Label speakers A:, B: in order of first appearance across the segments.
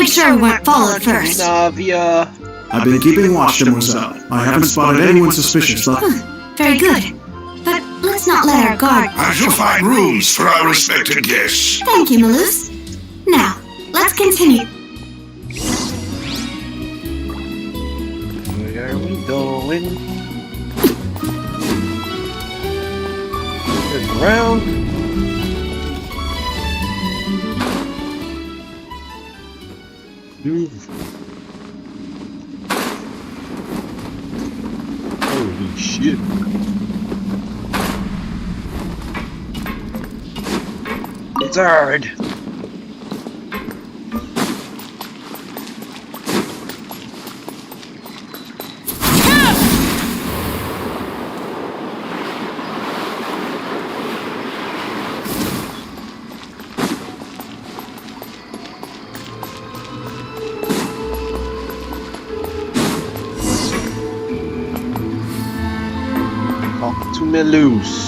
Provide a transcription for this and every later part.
A: make sure we weren't followed first.
B: Navia.
C: I've been keeping watch, mademoiselle. I haven't spotted anyone suspicious, though.
A: Very good. But let's not let our guard...
D: I shall find rooms for our respected guests.
A: Thank you, Malus. Now, let's continue.
B: Where are we going? There's round. Holy shit. It's hard. Talk to me loose.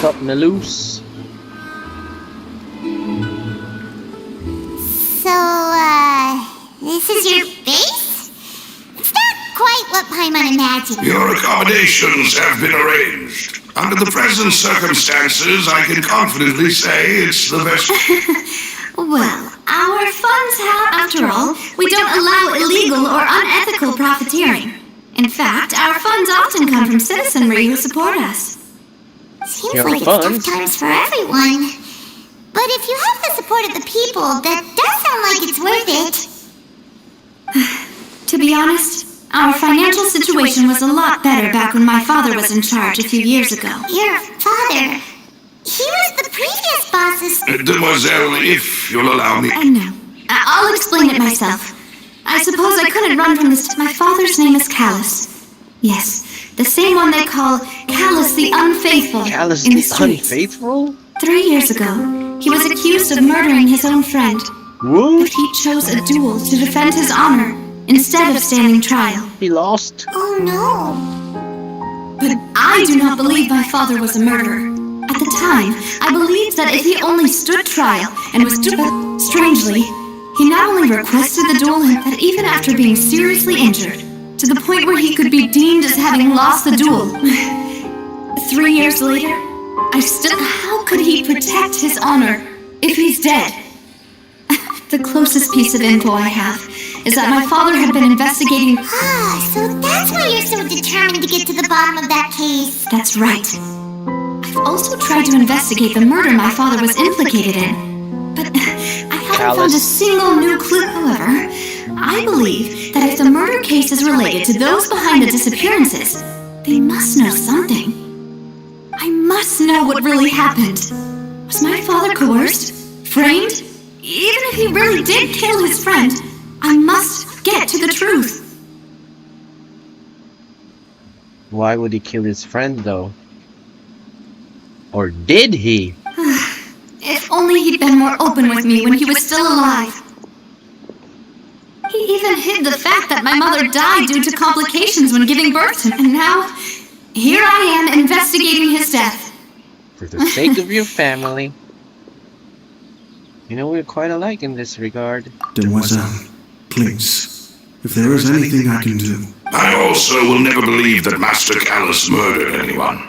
B: Cut me loose.
E: So, this is your base? It's not quite what Paimon imagined.
D: Your accommodations have been arranged. Under the present circumstances, I can confidently say it's the best.
A: Well, our funds have, after all, we don't allow illegal or unethical profiteering. In fact, our funds often come from citizenry who support us.
E: Seems
B: Your
E: like
B: funds?
E: it's tough times for everyone. But if you have the support of the people, that does sound like it's worth it.
A: To be honest, our financial situation was a lot better back when my father was in charge a few years ago.
E: Your father, he was the previous boss's...
D: Demoiselle, if you'll allow me.
A: No, I'll explain it myself. I suppose I couldn't run from this. My father's name is Callus. Yes, the same one they call Callus the Unfaithful
B: Callus
A: in the
B: the
A: streets.
B: Unfaithful?
A: 3 years ago, he was accused of murdering his own friend.
B: What?
A: But he chose a duel to defend his honor instead of standing trial.
B: He lost?
E: Oh no.
A: But I do not believe my father was a murderer. At the time, I believed that if he only stood trial and was strangely, he not only requested the duel, but even after being seriously injured, to the point where he could be deemed as having lost the duel. 3 years later, how could he protect his honor if he's dead? The closest piece of info I have is that my father had been investigating...
E: So that's why you're so determined to get to the bottom of that case.
A: That's right. I've also tried to investigate the murder my father was implicated in, but I haven't found a single new clue. However, I believe that if the murder case is related to those behind the disappearances, they must know something. I must know what really happened. Was my father coerced? Framed? Even if he really did kill his friend, I must get to the truth.
B: Why would he kill his friend, though? Or did he?
A: If only he'd been more open with me when he was still alive. He even hid the fact that my mother died due to complications when giving birth to him, and now, here I am investigating his death.
B: For the sake of your family. You know, we're quite alike in this regard.
C: Demoiselle, please, if there is anything I can do.
D: I also will never believe that Master Callus murdered anyone.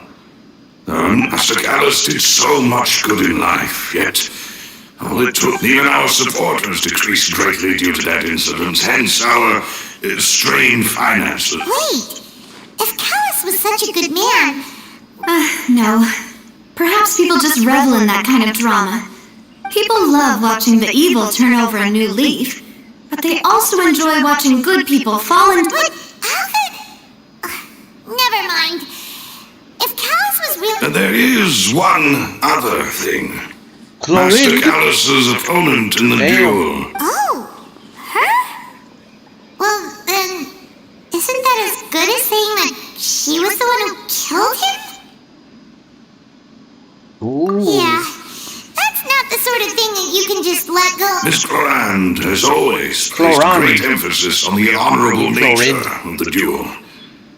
D: Master Callus did so much good in life, yet all it took, even our supporters decreased greatly due to that incident, hence our strained finances.
E: Wait, if Callus was such a good man...
A: No. Perhaps people just revel in that kind of drama. People love watching the evil turn over a new leaf, but they also enjoy watching good people fall into...
E: But how could... never mind. If Callus was really...
D: There is one other thing.
B: Chlorine.
D: Master Callus's opponent in the duel.
E: Oh, her? Well, then, isn't that as good as saying that she was the one who killed him?
B: Ooh.
E: Yeah, that's not the sort of thing that you can just let go.
D: Miss Clorand has always placed great emphasis on the honorable nature of the duel.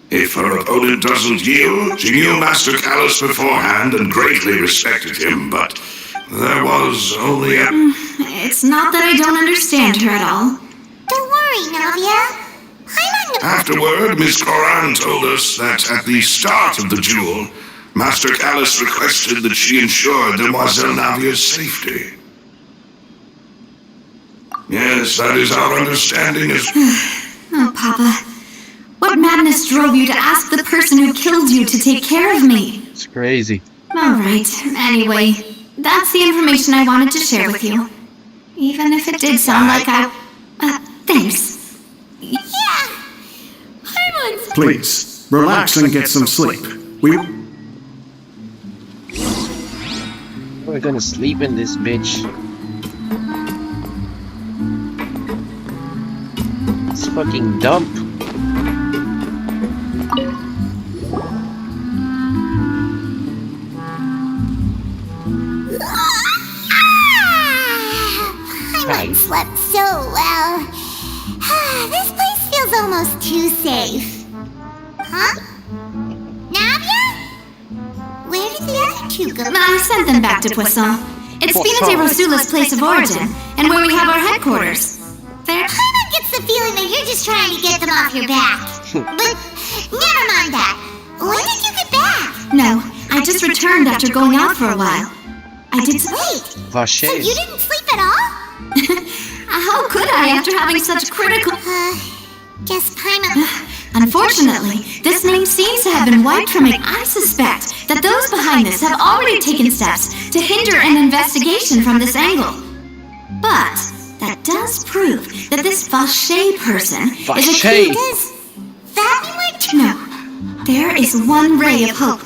D: If her opponent doesn't yield, she knew Master Callus beforehand and greatly respected him, but there was only a...
A: It's not that I don't understand her at all.
E: Don't worry, Navia. I'm on the...
D: Afterward, Miss Coran told us that at the start of the duel, Master Callus requested that she ensure Demoiselle Navia's safety. Yes, that is our understanding as...
A: Oh, Papa. What madness drove you to ask the person who killed you to take care of me?
B: It's crazy.
A: Alright, anyway, that's the information I wanted to share with you. Even if it did sound like thanks.
E: Yeah. Paimon.
C: Please, relax and get some sleep.
B: We're gonna sleep in this bitch. It's fucking dump.
E: Paimon slept so well. This place feels almost too safe. Huh? Navia? Where did the other two go?
A: I sent them back to Poisson. It's Spina de Rosula's place of origin, and where we have our headquarters.
E: Paimon gets the feeling that you're just trying to get them off your back. But never mind that. When did you get back?
A: No, I just returned after going out for a while. I did some...
E: Wait, so
B: Vache.
E: you didn't sleep at all?
A: How could I after having such critical...
E: Guess Paimon...
A: Unfortunately, this name seems to have been wiped from it. I suspect that those behind this have already taken steps to hinder an investigation from this angle. But that does prove that this Vache person is a
B: Vache.
E: Does that mean
A: No, there is one ray of hope.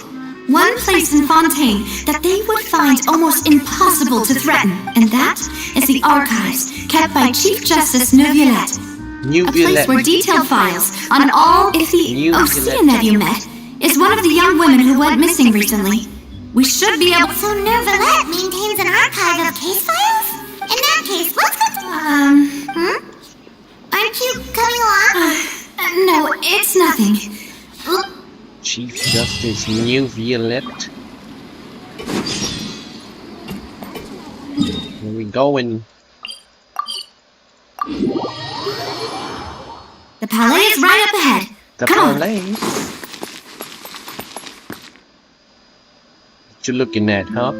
A: One place in Fontaine that they would find almost impossible to threaten, and that is the archives kept by Chief Justice Neuvillette. A place where detailed files on all if the Oceanette you met is one of the young women who went missing recently. We should be able...
E: So Neuvillette maintains an archive of case files? In that case, what's the... Aren't you coming along?
A: No, it's nothing.
B: Chief Justice Neuvillette. Where we going?
A: The Palais is right up ahead.
B: The
A: Come
B: Palais? What you looking at, huh?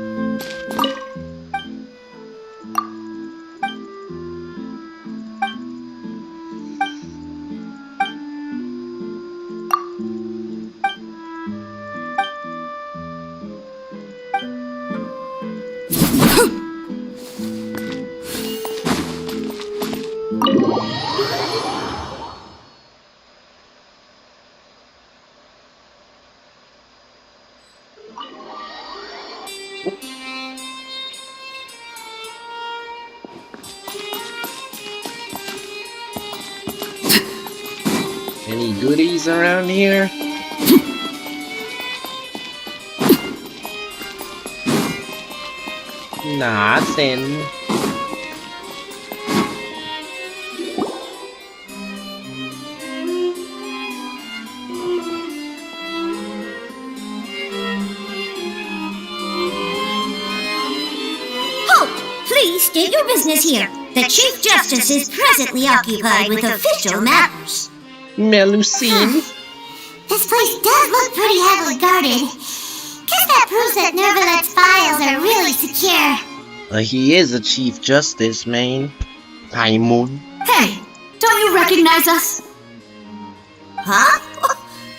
B: Any goodies around here? Nothing.
E: Please state your business here. The Chief Justice is presently occupied with official matters.
B: Melusine.
E: This place does look pretty heavily guarded. Guess that proves that Neuvillette's files are really secure.
B: He is a Chief Justice, man. Paimon.
A: Hey, don't you recognize us?
E: Huh?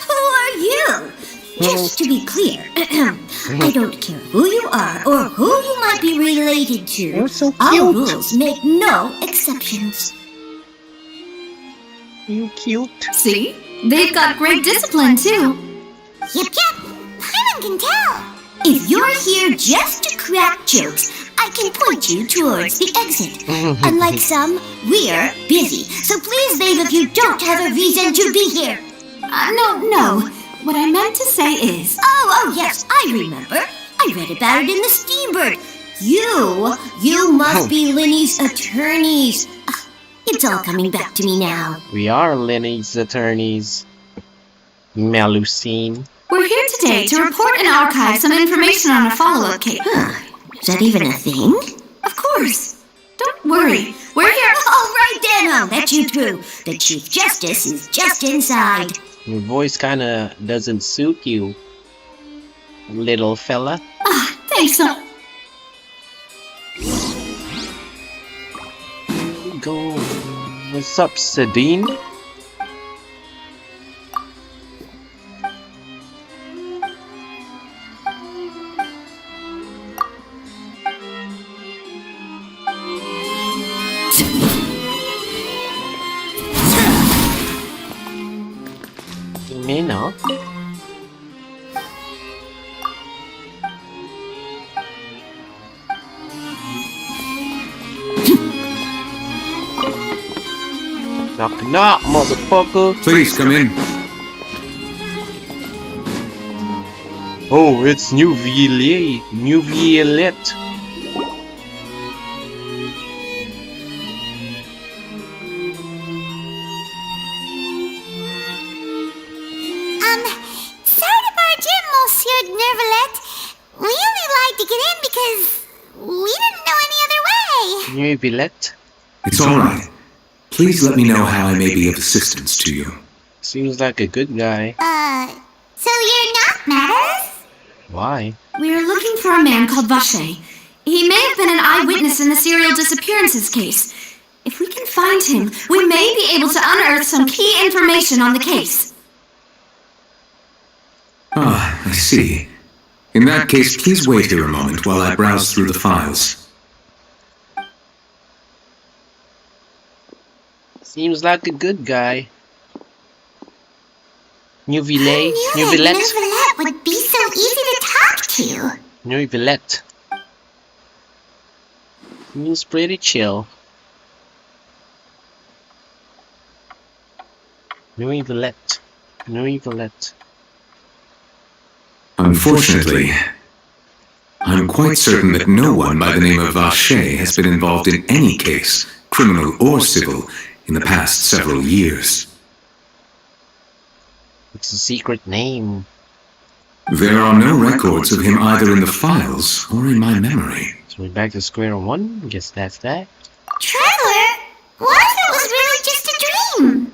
E: Who are you? Just to be clear, I don't care who you are or who you might be related to.
B: You're so
E: Our
B: cute.
E: rules make no exceptions.
B: You cute.
A: See? They've got great discipline, too.
E: Yep, Paimon can tell. If you're here just to crack jokes, I can point you towards the exit. Unlike some, we're busy, so please leave if you don't have a reason to be here.
A: No. What I meant to say is...
E: Oh, yes, I remember. I read about it in the Steambird. You must be Linny's attorneys. It's all coming back to me now.
B: We are Lenny's attorneys. Melusine.
A: We're here today to report and archive some information on a follow-up case.
E: Is that even a thing?
A: Of course. Don't worry. We're here.
E: Oh, right then, that's you true. The Chief Justice is just inside.
B: Your voice kinda doesn't suit you, little fella.
A: Thanks.
B: Go. What's up, Sadine? You may not. Knock knock, motherfucker.
C: Please come in.
B: Oh, it's New Violette.
E: Sorry to barge in, Monsieur Nervalette. We only lied to get in because we didn't know any other way.
B: New Violette?
C: It's all right. Please let me know how I may be of assistance to you.
B: Seems like a good guy.
E: So you're not mad at us?
B: Why?
A: We're looking for a man called Vache. He may have been an eyewitness in the serial disappearances case. If we can find him, we may be able to unearth some key information on the case.
C: Ah, I see. In that case, please wait here a moment while I browse through the files.
B: Seems like a good guy. New
E: Who knew
B: Violette?
E: Nervalette would be so easy to talk to?
B: New Violette. Seems pretty chill. New Violette. New Violette.
C: Unfortunately, I'm quite certain that no one by the name of Vache has been involved in any case, criminal or civil, in the past several years.
B: It's a secret name.
C: There are no records of him either in the files or in my memory.
B: So we're back to square one. Guess that's that.
E: Traveler, what if it was really just a dream?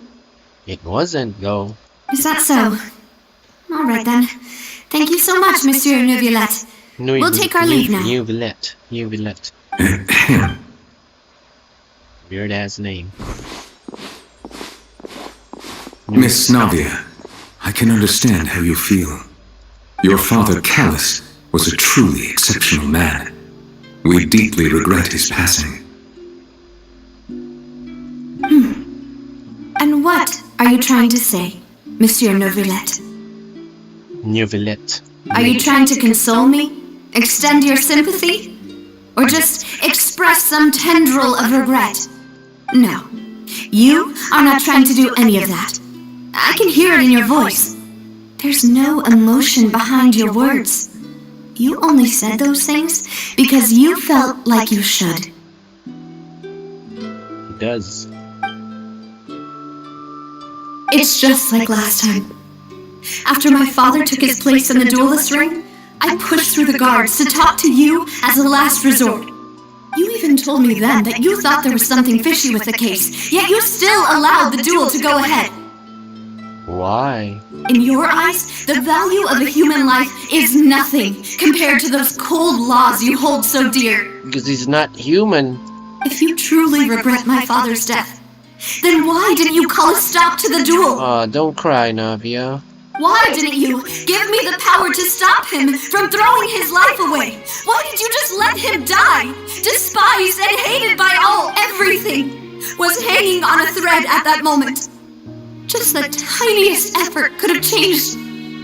B: It wasn't, though.
A: Is that so? All right then. Thank you so much, Monsieur Neuvillette. We'll take our leave now.
B: New Violette. New Violette. Weird ass name.
C: Miss Navia, I can understand how you feel. Your father, Callus, was a truly exceptional man. We deeply regret his passing.
A: And what are you trying to say, Monsieur Neuvillette?
B: New Violette.
A: Are you trying to console me? Extend your sympathy? Or just express some tendril of regret? No. You are not trying to do any of that. I can hear it in your voice. There's no emotion behind your words. You only said those things because you felt like you should.
B: It does.
A: It's just like last time. After my father took his place in the duelist ring, I pushed through the guards to talk to you as a last resort. You even told me then that you thought there was something fishy with the case, yet you still allowed the duel to go ahead.
B: Why?
A: In your eyes, the value of a human life is nothing compared to those cold laws you hold so dear.
B: Because he's not human.
A: If you truly regret my father's death, then why didn't you call a stop to the duel?
B: Don't cry, Navia.
A: Why didn't you give me the power to stop him from throwing his life away? Why did you just let him die? Despised and hated by all, everything was hanging on a thread at that moment. Just the tiniest effort could have changed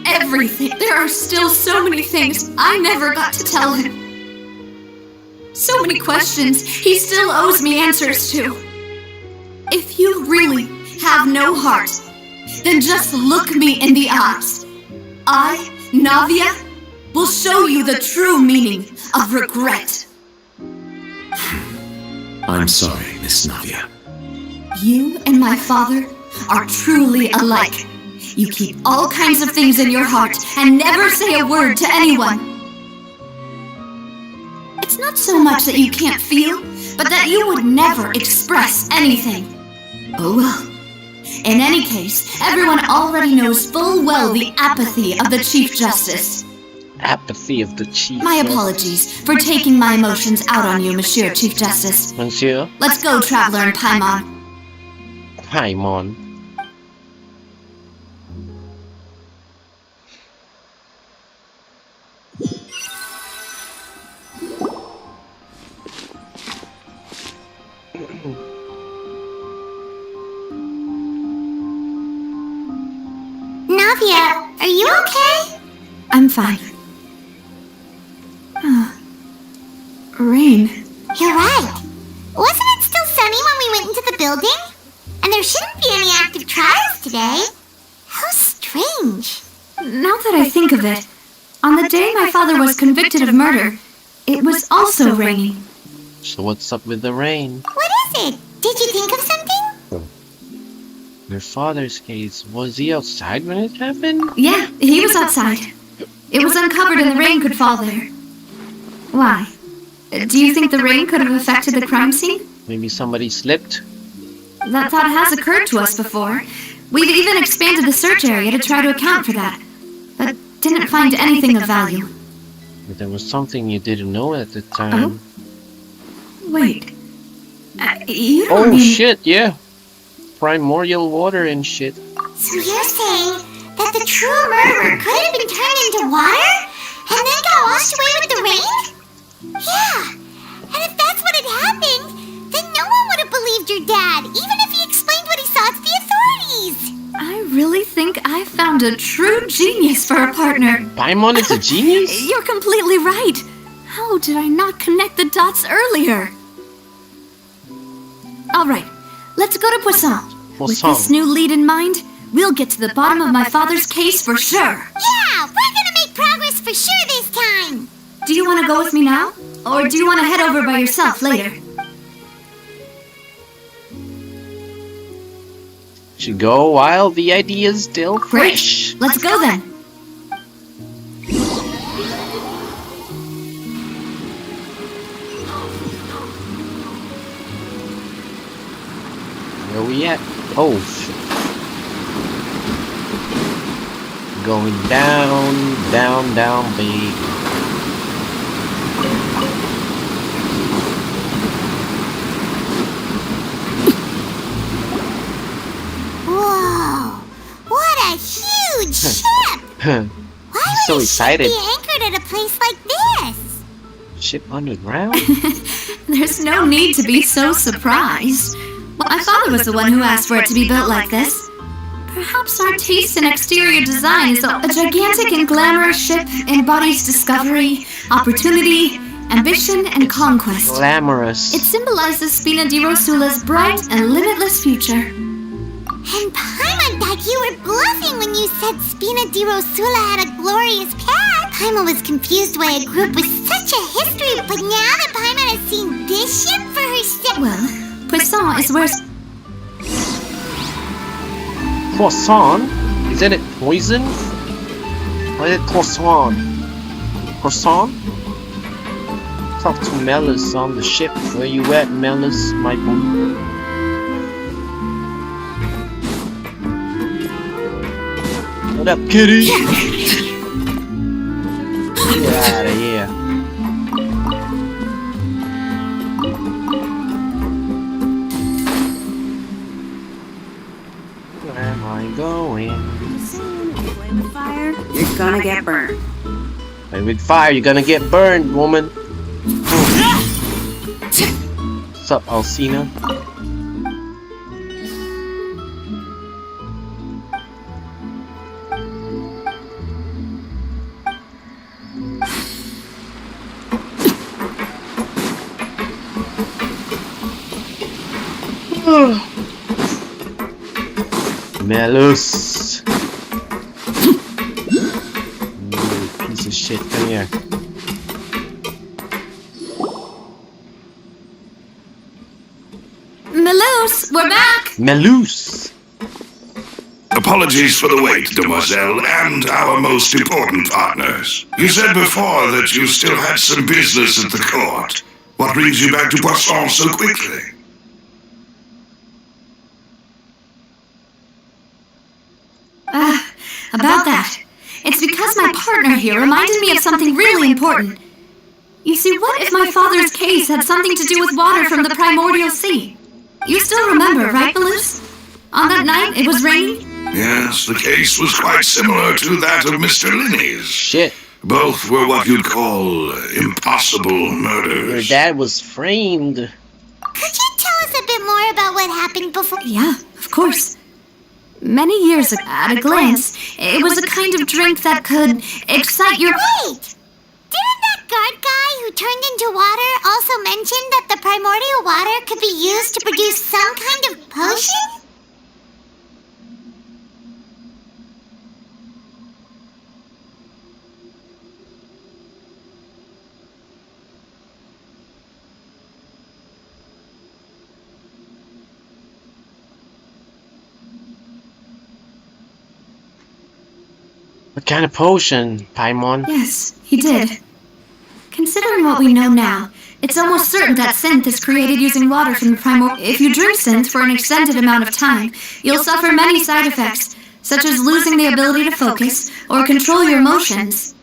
A: everything. There are still so many things I never got to tell him. So many questions he still owes me answers to. If you really have no heart, then just look me in the eyes. I, Navia, will show you the true meaning of regret.
C: I'm sorry, Miss Navia.
A: You and my father are truly alike. You keep all kinds of things in your heart and never say a word to anyone. It's not so much that you can't feel, but that you would never express anything. Oh well. In any case, everyone already knows full well the apathy of the Chief Justice.
B: Apathy of the Chief.
A: My apologies for taking my emotions out on you, Monsieur Chief Justice.
B: Monsieur?
A: Let's go, Traveler and Paimon.
B: Paimon.
E: Navia, are you okay?
A: I'm fine. Rain.
E: You're right. Wasn't it still sunny when we went into the building? And there shouldn't be any active trials today. How strange.
A: Now that I think of it, on the day my father was convicted of murder, it was also raining.
B: So what's up with the rain?
E: What is it? Did you think of something?
B: Your father's case, was he outside when it happened?
A: Yeah, he was outside. It was uncovered and the rain could fall there. Why? Do you think the rain could have affected the crime scene?
B: Maybe somebody slipped?
A: That thought has occurred to us before. We've even expanded the search area to try to account for that, but didn't find anything of value.
B: But there was something you didn't know at the time.
A: Wait. You don't
B: Oh
A: mean...
B: shit, yeah. Primordial water and shit.
E: So you're saying that the true murderer could have been turned into water? And then got washed away with the rain? Yeah. And if that's what had happened, then no one would have believed your dad, even if he explained what he saw to the authorities.
A: I really think I found a true genius for a partner.
B: Paimon is a genius?
A: You're completely right. How did I not connect the dots earlier? All right, let's go to Poisson. With this new lead in mind, we'll get to the bottom of my father's case for sure.
E: Yeah, we're gonna make progress for sure this time.
A: Do you want to go with me now? Or do you want to head over by yourself later?
B: Should go while the idea's still fresh.
A: Let's go then.
B: Where we at? Oh shit. Going down, down, down, babe.
E: Whoa, what a huge ship!
B: Why
E: Why
B: so
E: would a
B: excited.
E: ship be anchored at a place like this?
B: Ship underground?
A: There's no need to be so surprised. My father was the one who asked for it to be built like this. Perhaps our taste in exterior design is a gigantic and glamorous ship embodies discovery, opportunity, ambition, and conquest.
B: Glamorous.
A: It symbolizes Spina di Rosula's bright and limitless future.
E: And Paimon thought you were bluffing when you said Spina di Rosula had a glorious past. Paimon was confused why a group with such a history, but now that Paimon has seen this ship for herself...
A: Well, Poisson is where...
B: Croissant? Isn't it poison? Or is it croissant? Croissant? Talk to Melis on the ship. Where you at, Melis, my boy? What up, kitty? Get out of here. Where am I going?
F: Play with fire, you're gonna get burned.
B: Play with fire, you're gonna get burned, woman. What's up, Alcina? Melus. Piece of shit, come here.
A: Melus, we're back!
B: Melus!
D: A Apologies for the wait, demoiselle, and our most important partners. You said before that you still had some business at the court. What brings you back to Poisson so quickly?
A: About that. It's because my partner here reminded me of something really important. You see, what if my father's case had something to do with water from the primordial sea? You still remember, right, Balloose? On that night, it was raining?
D: Yes, the case was quite similar to that of Mr. Linney's.
B: Shit.
D: Both were what you'd call impossible
B: Your
D: murders.
B: dad was framed.
E: Could you tell us a bit more about what happened before?
A: Yeah, of course. Many years ago, at a glance, it was a kind of drink that could excite your...
E: Wait! Didn't that guard guy who turned into water also mention that the primordial water could be used to produce some kind of potion?
B: What kind of potion, Paimon?
A: Yes, he did. Considering what we know now, it's almost certain that synth is created using water from the primordial... If you drink synth for an extended amount of time, you'll suffer many side effects, such as losing the ability to focus or control your emotions.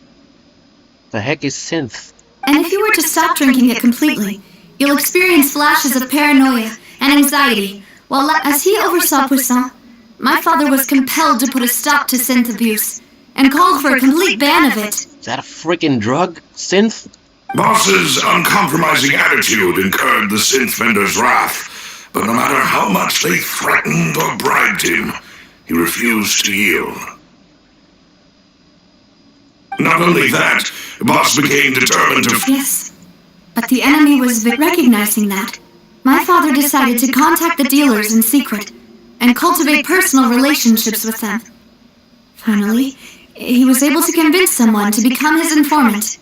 B: The heck is synth?
A: And if you were to stop drinking it completely, you'll experience flashes of paranoia and anxiety, while as he oversaw Poisson, my father was compelled to put a stop to synth abuse, and called for a complete ban of it.
B: Is that a freaking drug? Synth?
D: Boss's uncompromising attitude incurred the synth vendor's wrath, but no matter how much they threatened or bribed him, he refused to yield. Not only that, Boss became determined to...
A: Yes, but the enemy was recognizing that. My father decided to contact the dealers in secret and cultivate personal relationships with them. Finally, he was able to convince someone to become his informant.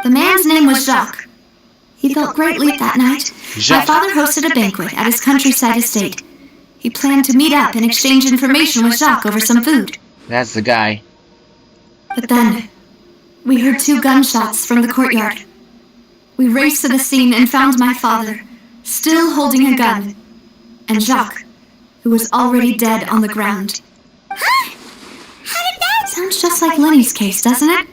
A: The man's name was Jacques. He felt greatly that night.
B: Jacques.
A: My father hosted a banquet at his countryside estate. He planned to meet up and exchange information with Jacques over some food.
B: That's the guy.
A: But then, we heard 2 gunshots from the courtyard. We raced to the scene and found my father, still holding a gun, and Jacques, who was already dead on the ground.
E: Huh? How did that...
A: Sounds just like Lenny's case, doesn't it?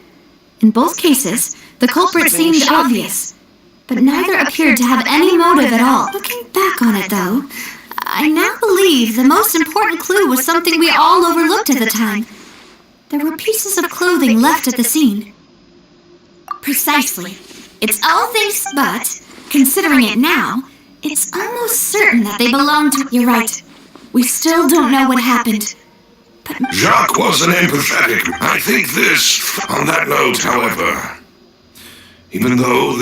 A: In both cases, the culprit seemed obvious, but neither appeared to have any motive at all. Looking back on it, though, I now believe the most important clue was something we all overlooked at the time. There were pieces of clothing left at the scene. Precisely. It's all things, but, considering it now, it's almost certain that they belong to... You're right. We still don't know what happened. But
D: Jacques wasn't empathetic. I think this, on that note, however, even though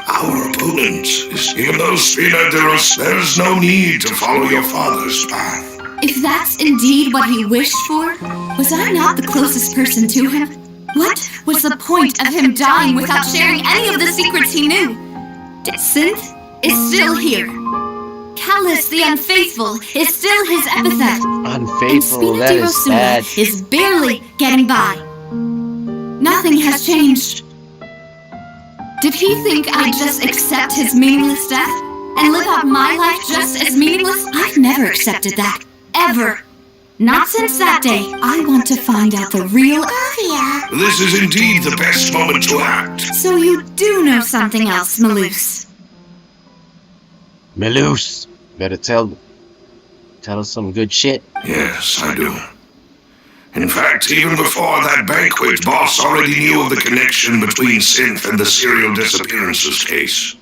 D: our opponent is, even though Spina Deros, there's no need to follow your father's path.
A: if that's indeed what he wished for, was I not the closest person to him? What was the point of him dying without sharing any of the secrets he knew? Synth is still here. Callus the Unfaithful is still his epithet.
B: Unfaithful,
A: and
B: that
A: Spina
B: is
A: Tirosuna
B: bad.
A: is barely getting by. Nothing has changed. Did he think I'd just accept his meaningless death and live out my life just as meaningless? I've never accepted that. Ever. Not since that day. I want to find out the real...
E: Olivia.
D: This is indeed the best moment to act.
A: So you do know something else, Maloose.
B: Maloose, better tell us some good shit.
D: Yes, I do. In fact, even before that banquet, Boss already knew of the connection between Synth and the serial disappearances case.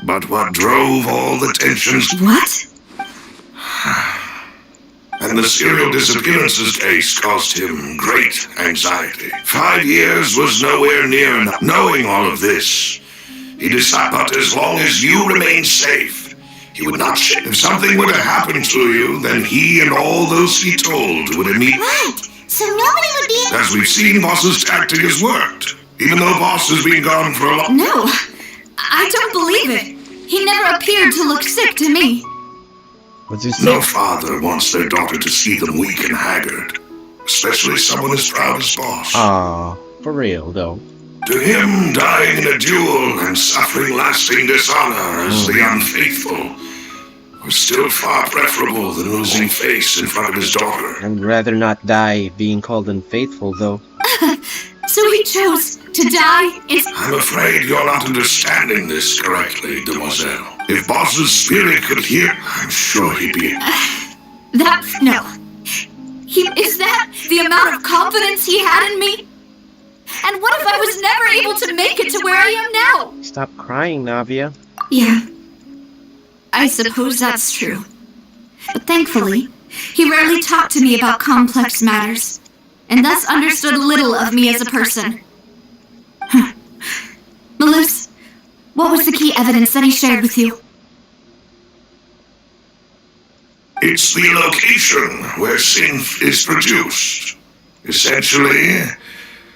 D: But what drove all the tensions...
A: What?
D: And the serial disappearances case caused him great anxiety. 5 years was nowhere near enough. Knowing all of this, He decided, but as long as you remain safe, he would not share. If something were to happen to you, then he and all those he told would immediately...
E: Right. So nobody would be...
D: As we've seen, Boss's tactic has worked. Even though Boss has been gone for a long...
A: No, I don't believe it. He never appeared to look sick to me.
B: What's he
D: No
B: say?
D: father wants their daughter to see them weak and haggard. Especially someone as proud as Boss.
B: Aw, for real though.
D: To him, dying in a duel and suffering lasting dishonor as the unfaithful was still far preferable than losing face in front of his daughter.
B: I'd rather not die being called unfaithful though.
A: So he chose to die in...
D: I'm afraid you're not understanding this correctly, demoiselle. If Boss's spirit could hear, I'm sure he'd be...
A: No. Is that the amount of confidence he had in me? And what if I was never able to make it to where I am now?
B: Stop crying, Navia.
A: Yeah. I suppose that's true. But thankfully, he rarely talked to me about complex matters, and thus understood little of me as a person. Malus, what was the key evidence that he shared with you?
D: It's the location where synth is produced. Essentially,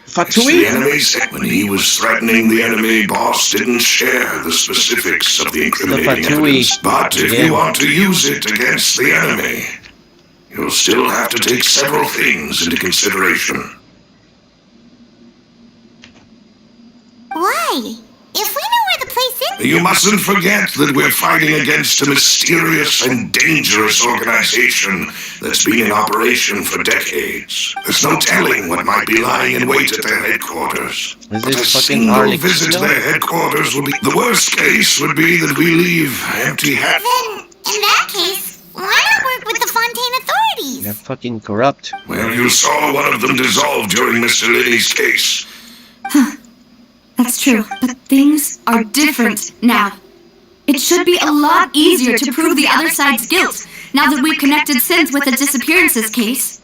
D: it's the
B: Fatui?
D: enemy's... When he was threatening the enemy, Boss didn't share the specifics of the incriminating
B: Fatui.
D: evidence. But if
B: Yeah.
D: you want to use it against the enemy, you'll still have to take several things into consideration.
E: Why? If we know where the place is...
D: You mustn't forget that we're fighting against a mysterious and dangerous organization that's been in operation for decades. There's no telling what might be lying in wait at their headquarters.
B: Is
D: But
B: this
D: a
B: fucking
D: single
B: Arlecchino?
D: visit to their headquarters would be... The worst case would be that we leave empty-handed.
E: Then, in that case, why not work with the Fontaine authorities?
B: They're fucking corrupt.
D: Well, you saw one of them dissolve during Mr. Linney's case.
A: That's true, but things are different now. It should be a lot easier to prove the other side's guilt, now that we've connected Synth with the disappearances case.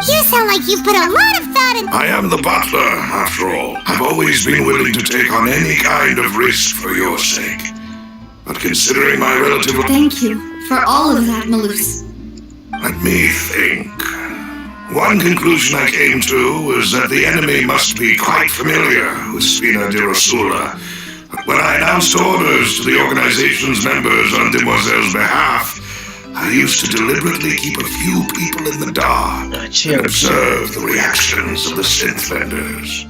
E: You sound like you've put a lot of thought in...
D: I am the butler, after all. I've always been willing to take on any kind of risk for your sake. But considering my relative...
A: Thank you for all of that, Malus.
D: Let me think. One conclusion I came to was that the enemy must be quite familiar with Spina di Rosula. When I announced orders to the organization's members on Demoiselle's behalf, I used to deliberately keep a few people in the dark and observe the reactions of the synth vendors.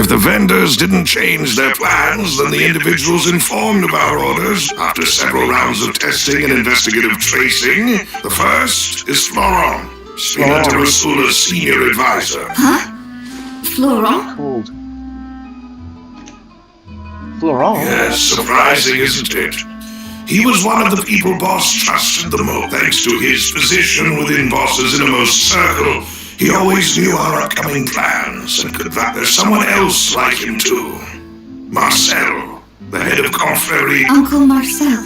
D: If the vendors didn't change their plans, then the individuals informed of our orders, after several rounds of testing and investigative tracing, the first is Florent, Spina de Rasula's senior advisor.
A: Florent?
B: Cold. Florent?
D: Yes, surprising, isn't it? He was one of the people Boss trusted the most. Thanks to his position within Boss's innermost circle, he always knew our upcoming plans and could vouch there's someone else like him too. Marcel, the head of Confrérie.
A: Uncle Marcel.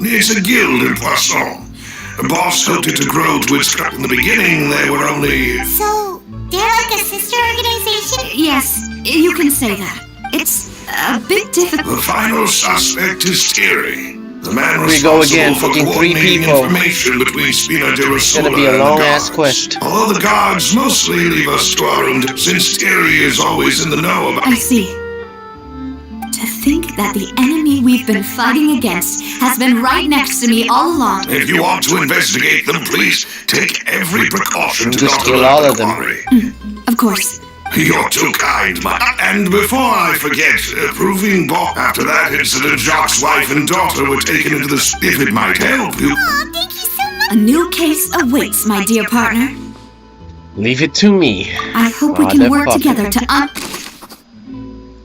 D: It's a guild in Poisson. Boss hoped it to grow to its cut in the beginning. They were only...
E: So, they're like a sister organization?
A: Yes, you can say that. It's a bit difficult.
D: The final suspect is Thierry, the man
B: Here we go
D: responsible
B: again,
D: for
B: fucking three
D: coordinating
B: people.
D: information between Spina de Rasula
B: It's gonna be a
D: and the
B: long-ass
D: guards.
B: quest.
D: Although the guards mostly leave us to our own, since Thierry is always in the know about...
A: I see. To think that the enemy we've been fighting against has been right next to me all along.
D: If you want to investigate them, please take every precaution to
B: Just
D: not
B: kill
D: alert
B: all
D: the
B: of them.
D: quarry.
A: Of course.
D: You're too kind, and before I forget, proving Boss after that incident, Jacques' wife and daughter were taken into the... If it might help you...
E: Aw, thank you so much.
A: A new case awaits, my dear partner.
B: Leave it to me.
A: I hope we can work
B: Motherfucker.
A: together to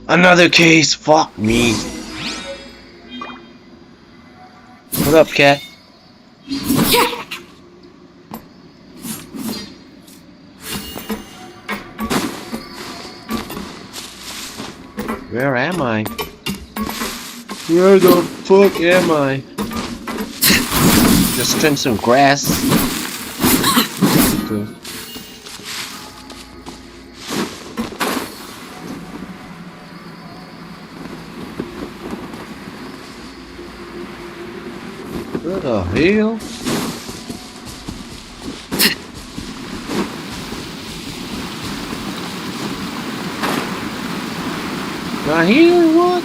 B: Another case, fuck me. What up, cat? Where am I? Where the fuck am I? Just trim some grass. Okay. What the hell? Not here? What?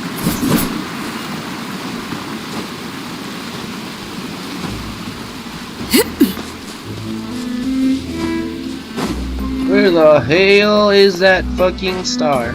B: Where the hell is that fucking star?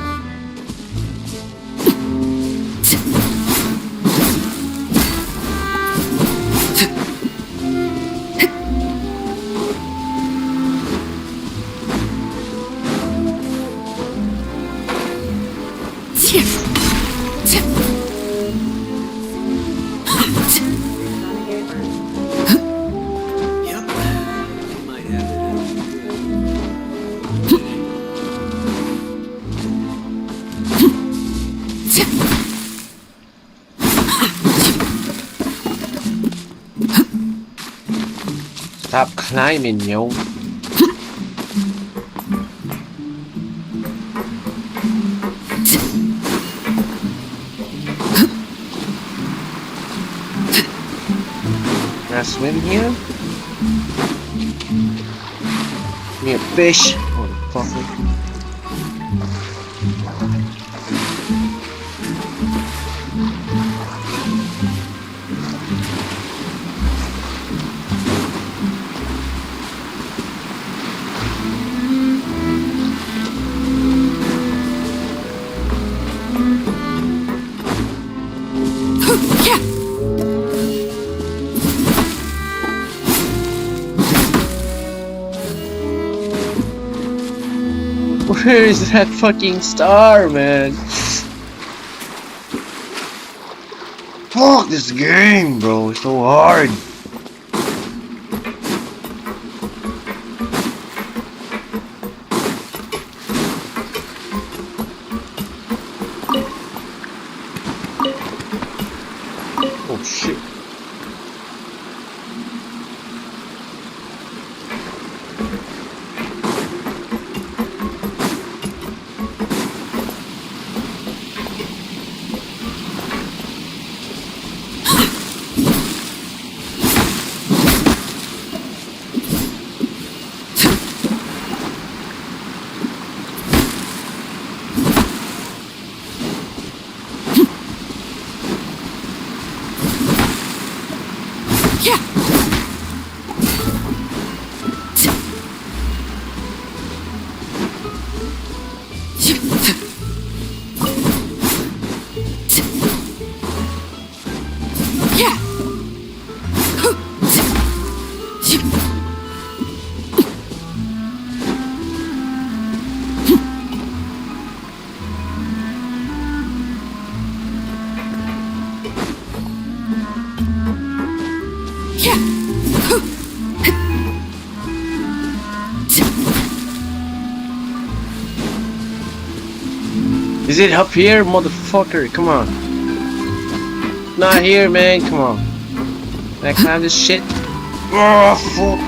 B: Stop climbing, yo. Can I swim here? Give me a fish. Motherfucker. Where is that fucking star, man? Fuck this game, bro. It's so hard. Oh shit. Is it up here, motherfucker? Come on. Not here, man. Come on. Can I climb this shit? Oh, fuck.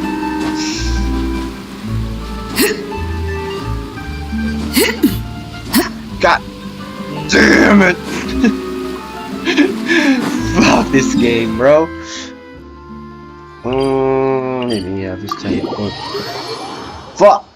B: God damn it. Fuck this game, bro. Maybe yeah, this time. Fuck.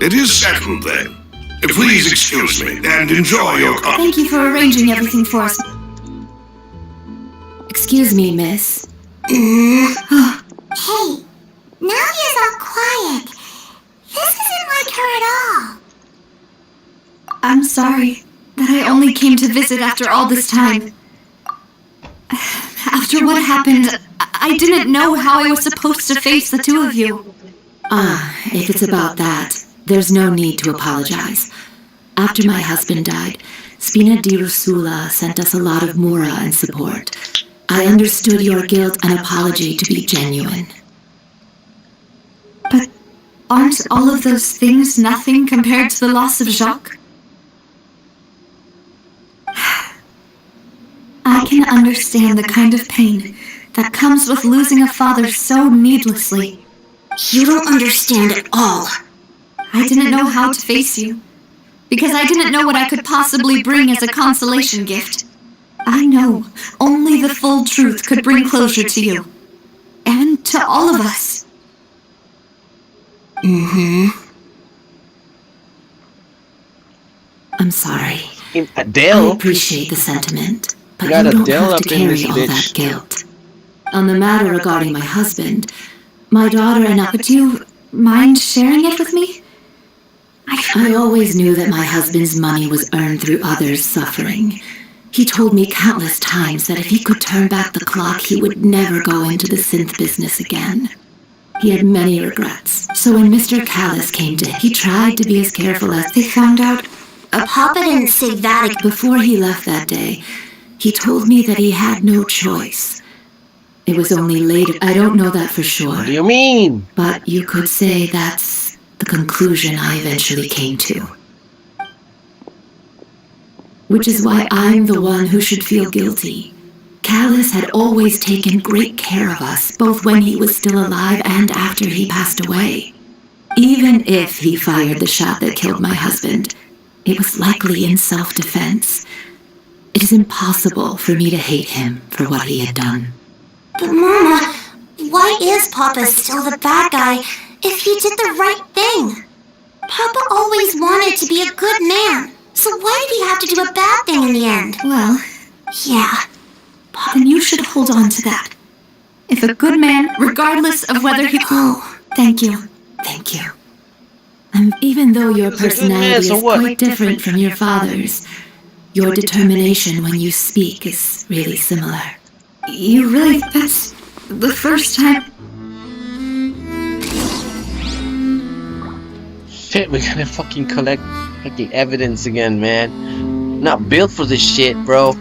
D: It is settled then. Please excuse me and enjoy your coffee.
A: Thank you for arranging everything for us. Excuse me, miss.
E: Hey, Nadia's all quiet. This isn't like her at all.
A: I'm sorry that I only came to visit after all this time. After what happened, I didn't know how I was supposed to face the two of you.
G: If it's about that, there's no need to apologize. After my husband died, Spina di Rusula sent us a lot of mura and support. I understood your guilt and apology to be genuine.
A: But aren't all of those things nothing compared to the loss of Jacques? I can understand the kind of pain that comes with losing a father so needlessly.
E: You don't understand at all.
A: I didn't know how to face you, because I didn't know what I could possibly bring as a consolation gift. I know only the full truth could bring closure to you, and to all of us.
G: I'm sorry. I
B: Adele?
G: appreciate the sentiment, but
B: You got
G: you don't
B: Adele
G: have
B: up
G: to
B: in
G: carry
B: this
G: all
B: bitch.
G: that guilt. On the matter regarding my husband, my daughter and I...
A: Would you mind sharing it with me?
G: I always knew that my husband's money was earned through others' suffering. He told me countless times that if he could turn back the clock, he would never go into the synth business again. He had many regrets. So when Mr. Callis came to him, he tried to be as careful as they found out.
E: Papa didn't say that.
G: Before he left that day, he told me that he had no choice. It was only later. I don't know that for sure.
B: What do you mean?
G: But you could say that's the conclusion I eventually came to. Which is why I'm the one who should feel guilty. Callis had always taken great care of us, both when he was still alive and after he passed away. Even if he fired the shot that killed my husband, it was likely in self-defense. It is impossible for me to hate him for what he had done.
E: But Mama, why is Papa still the bad guy if he did the right thing? Papa always wanted to be a good man, so why did he have to do a bad thing in the end?
A: Well,
E: Yeah.
A: then you should hold on to that. If a good man, regardless of whether he...
E: Oh,
A: Thank you.
G: Thank you. And even though your
B: He's a good man,
G: personality
B: so
G: is
B: what?
G: quite different from your father's, your determination when you speak is really similar.
A: You really... That's the first time...
B: Shit, we gotta fucking collect fucking evidence again, man. I'm not built for this shit, bro.
E: are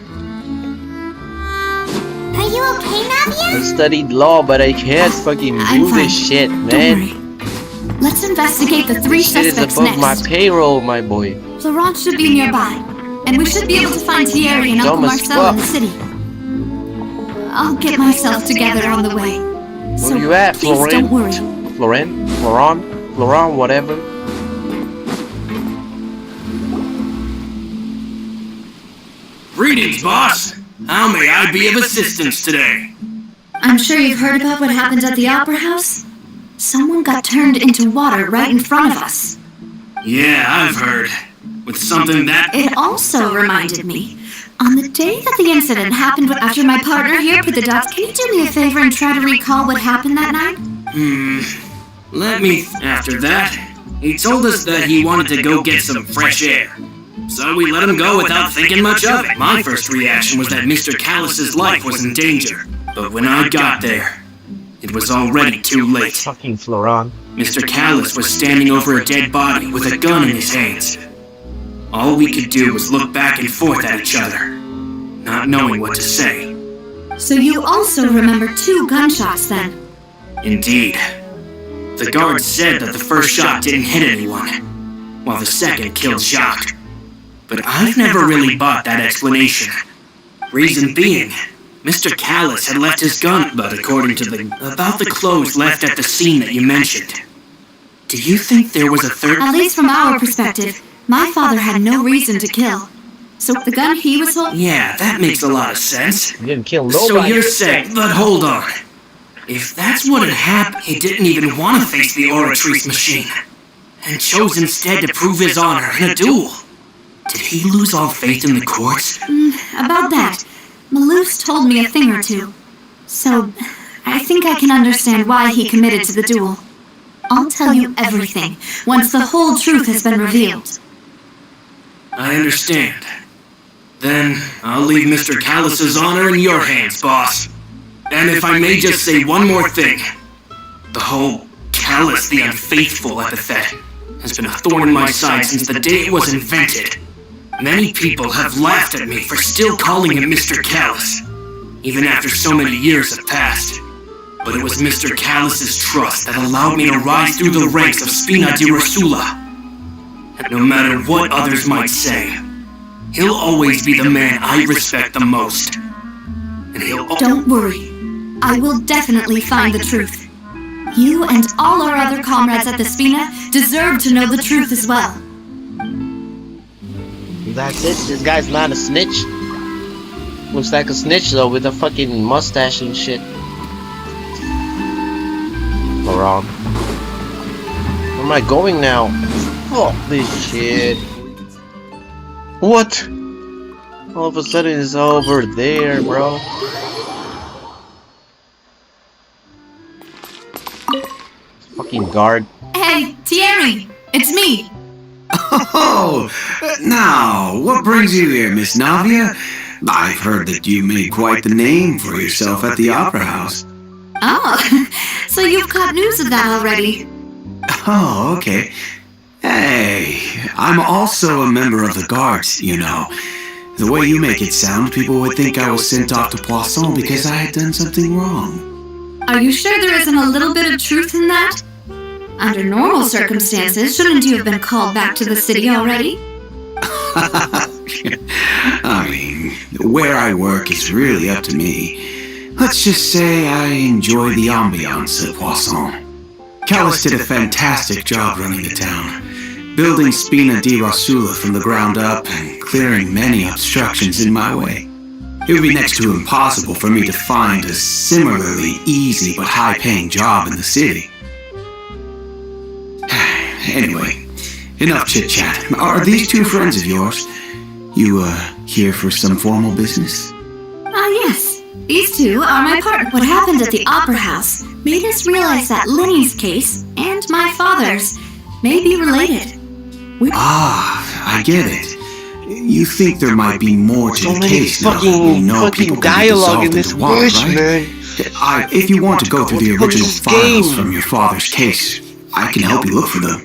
E: you okay,
B: I
E: Nadia?
B: studied law, but I can't fucking
A: I'm
B: do
A: fine.
B: this shit,
A: Don't
B: man.
A: worry. Let's investigate the three
B: Shit is
A: suspects
B: above my
A: next.
B: payroll, my boy.
A: Laurent should be nearby, and we should be able to find Thierry and Uncle
B: Dumb as
A: Marcel in the
B: fuck.
A: city. I'll get myself together on the way.
B: Where you at,
A: please don't worry.
B: Florent, whatever.
H: Greetings, boss. How may I be of assistance today?
A: I'm sure you've heard about what happened at the Opera House. Someone got turned into water right in front of us.
H: Yeah, I've heard. With something that...
A: It also reminded me, on the day that the incident happened after my partner here put the dots, can you do me a favor and try to recall what happened that night?
H: After that, he told us that he wanted to go get some fresh air. So we let him go without thinking much of it. My first reaction was that Mr. Callus's life was in danger. But when I got there, it was already too late.
B: Fucking Floran.
H: Mr. Callus was standing over a dead body with a gun in his hands. All we could do was look back and forth at each other, not knowing what to say.
A: So you also remember 2 gunshots then?
H: Indeed. The guard said that the first shot didn't hit anyone, while the second killed Jacques. But I've never really bought that explanation. Reason being, Mr. Callus had left his gun, but according to about the clothes left at the scene that you mentioned. Do you think there was a third?
A: At least from our perspective, my father had no reason to kill. So the gun he was holding...
H: Yeah, that makes a lot of sense.
B: He didn't kill nobody.
H: So you're saying, but hold on. If that's what had happened, he didn't even want to face the Oratrice machine, and chose instead to prove his honor in a duel. Did he lose all faith in the courts?
A: About that, Maloof's told me a thing or two. So, I think I can understand why he committed to the duel. I'll tell you everything, once the whole truth has been revealed.
H: I understand. Then, I'll leave Mr. Callus's honor in your hands, boss. And if I may just say one more thing. The whole Callus the Unfaithful epithet has been a thorn in my side since the day it was invented. Many people have laughed at me for still calling him Mr. Callus, even after so many years have passed. But it was Mr. Callus's trust that allowed me to rise through the ranks of Spina di Rosula. And no matter what others might say, he'll always be the man I respect the most. And he'll...
A: Don't worry. I will definitely find the truth. You and all our other comrades at the Spina deserve to know the truth as well.
B: That's it. This guy's not a snitch. Looks like a snitch though, with a fucking mustache and shit. Wrong. Where am I going now? Fuck this shit. What? All of a sudden it's over there, bro. Fucking guard.
A: Hey, Thierry! It's me!
I: Oh, now, what brings you here, Miss Navia? I've heard that you made quite the name for yourself at the Opera House.
A: Oh, so you've got news of that already.
I: Oh, okay. Hey, I'm also a member of the Guards, you know. The way you make it sound, people would think I was sent off to Poisson because I had done something wrong.
A: Are you sure there isn't a little bit of truth in that? Under normal circumstances, shouldn't you have been called back to the city already?
I: I mean, where I work is really up to me. Let's just say I enjoy the ambiance at Poisson. Callus did a fantastic job running the town, building Spina di Rosula from the ground up and clearing many obstructions in my way. It would be next to impossible for me to find a similarly easy but high-paying job in the city. Anyway, enough chit-chat. Are these 2 friends of yours? You, here for some formal business?
A: Yes. These 2 are my partner. What happened at the Opera House made us realize that Lenny's case and my father's may be related.
I: I get it. You think there might be more to the case now. We know people can be
B: dialogue in
I: dissolved
B: this
I: into water,
B: wish,
I: right?
B: man.
I: If you want to go through the original
B: this
I: files
B: game.
I: from your father's case, I can help you look for them.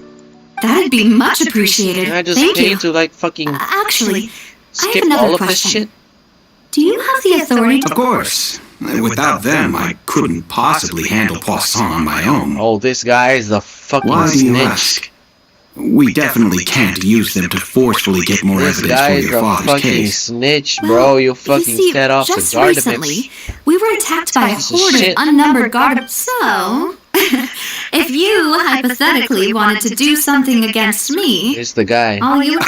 A: That'd be much appreciated.
B: Can I just
A: Thank
B: pay
A: you.
B: to like fucking
A: Actually, I
B: skip
A: have another
B: all of this
A: question.
B: shit?
A: Do you have the authority
I: Of course. Without them, I couldn't possibly handle Poisson on my own.
B: Oh, this guy is a fucking
I: Why do you
B: snitch.
I: ask? We definitely can't use them to forcefully get more
B: This
I: evidence
B: guy
I: for
B: is
I: your
B: a
I: father's
B: fucking
I: case.
B: snitch,
A: Well,
B: bro. You fucking
A: see,
B: set off the
A: just
B: guard
A: recently, we were attacked by a
B: Piece of
A: horde of
B: shit.
A: unnumbered guard. So, if you hypothetically wanted to do something against me,
B: Here's the guy.
A: all you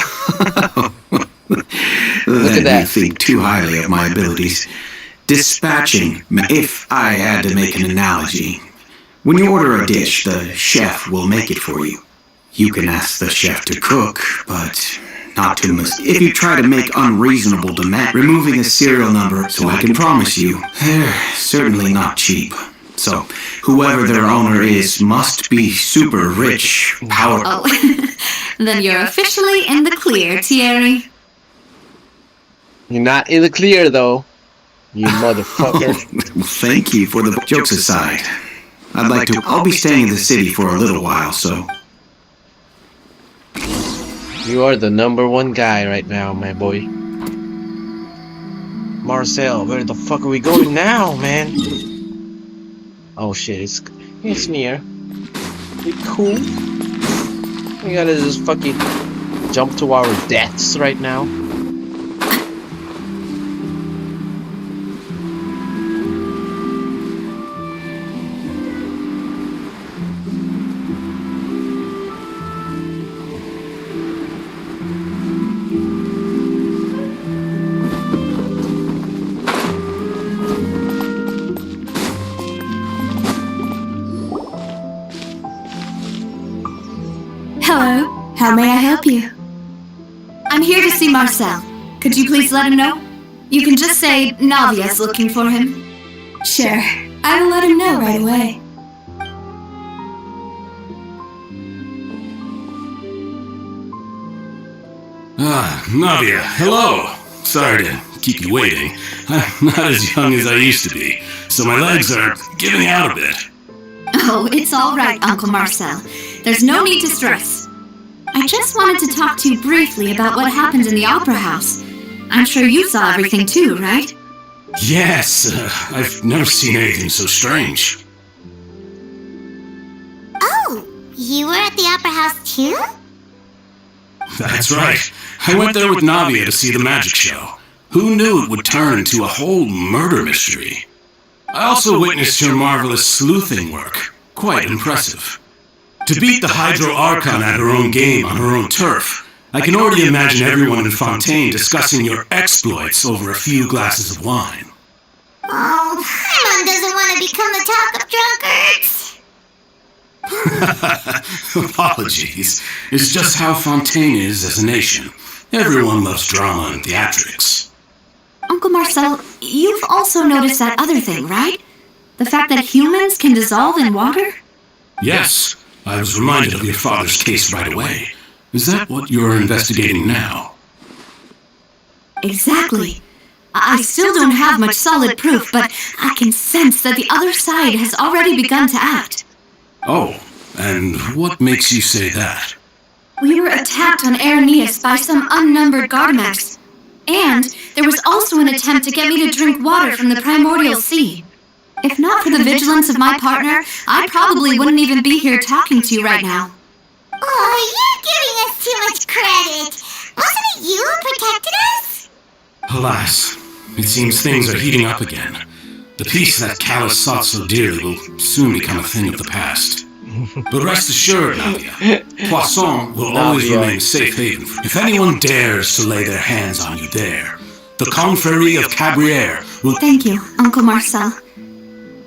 I: Then
B: that.
I: you think too highly of my abilities. Dispatching, if I had to make an analogy. When you order a dish, the chef will make it for you. You can ask the chef to cook, but not to if you try to make unreasonable demand, removing a serial number, so I can promise you, they're certainly not cheap. So, whoever their owner is must be super rich, powerful.
A: Oh, then you're officially in the clear, Thierry.
B: You're not in the clear, though. You motherfucker.
I: Thank you for the jokes aside. I'll be staying in the city for a little while, so...
B: You are the #1 guy right now, my boy. Marcel, where the fuck are we going now, man? Oh shit, it's near. We cool. We gotta just fucking jump to our deaths right now.
A: Hello, how may I help you? I'm here to see Marcel. Could you please let him know? You can just say Navia's looking for him. Sure, I will let him know right away.
D: Navia, hello. Sorry to keep you waiting. I'm not as young as I used to be, so my legs are giving out a bit.
A: Oh, it's all right, Uncle Marcel. There's no need to stress. I just wanted to talk to you briefly about what happened in the Opera House. I'm sure you saw everything too, right?
D: Yes, I've never seen anything so strange.
E: Oh, you were at the Opera House too?
D: That's right. I went there with Navia to see the magic show. Who knew it would turn into a whole murder mystery? I also witnessed her marvelous sleuthing work. Quite impressive. To beat the Hydro Archon at her own game on her own turf, I can already imagine everyone in Fontaine discussing your exploits over a few glasses of wine.
E: Oh, Paimon doesn't want to become the talk of drunkards.
D: Apologies. It's just how Fontaine is as a nation. Everyone loves drama and theatrics.
A: Uncle Marcel, you've also noticed that other thing, right? The fact that humans can dissolve in water?
D: Yes, I was reminded of your father's case right away. Is that what you're investigating now?
A: Exactly. I still don't have much solid proof, but I can sense that the other side has already begun to act.
D: Oh, and what makes you say that?
A: We were attacked on Aeneas by some unnumbered Gardemex. And there was also an attempt to get me to drink water from the primordial sea. If not for the vigilance of my partner, I probably wouldn't even be here talking to you right now.
E: Oh, you're giving us too much credit. Wasn't it you who protected us?
D: Alas, it seems things are heating up again. The peace that Callus sought so dearly will soon become a thing of the past. But rest assured, Nadia, Poisson will always remain a safe haven. If anyone dares to lay their hands on you there, the Confrérie of Cabrières will...
A: Thank you, Uncle Marcel.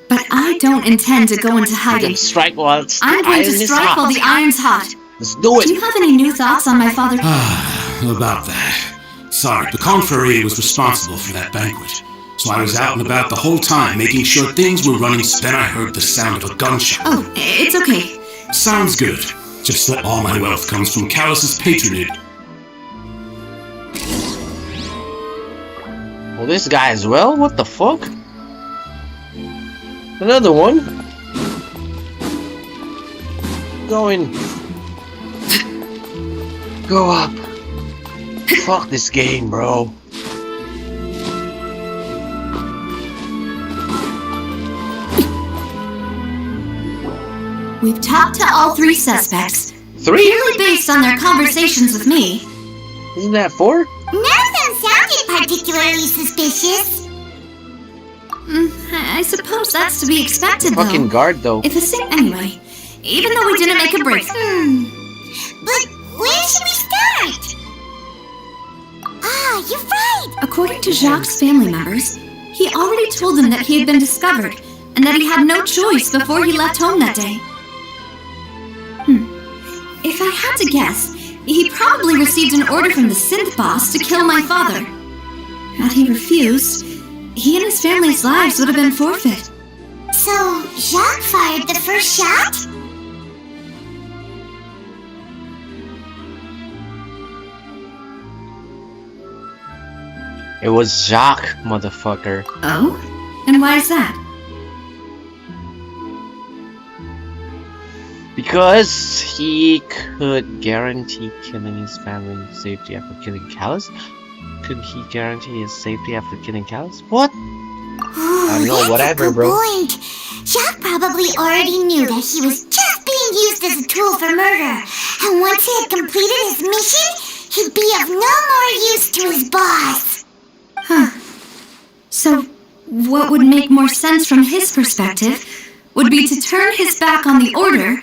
A: But I don't intend to go into hiding.
B: Strike while it's
A: I'm going to strike while the iron's hot.
B: Let's do it.
A: Do you have any new thoughts on my father?
D: About that. Sorry, the Confrérie was responsible for that banquet. So I was out and about the whole time, making sure things were running. Then I heard the sound of a gunshot.
A: Oh, it's okay.
D: Sounds good. Just that all my wealth comes from Callus's patronage.
B: Well, this guy as well? What the fuck? Another one? Going. Go up. Fuck this game, bro.
A: We've talked to all 3 suspects.
B: 3?
A: Purely based on their conversations with me.
B: Isn't that 4?
E: None of them sounded particularly suspicious.
A: I suppose that's to be expected, though.
B: Fucking guard, though.
A: If anyway, even though we didn't make a break.
E: But where should we start? Ah, you're right.
A: According to Jacques' family members, he already told them that he had been discovered, and that he had no choice before he left home that day. If I had to guess, He probably received an order from the synth boss to kill my father. Had he refused, he and his family's lives would have been forfeit.
E: So, Jacques fired the first shot?
B: It was Jacques, motherfucker.
A: Oh? And why is that?
B: Because he could guarantee killing his family's safety after killing Callus? Could he guarantee his safety after killing Callus? What? I don't know, whatever, bro.
E: Point. Jacques probably already knew that he was just being used as a tool for murder. And once he had completed his mission, he'd be of no more use to his boss.
A: Huh. So, what would make more sense from his perspective would be to turn his back on the Order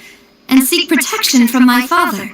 A: and seek protection from my father.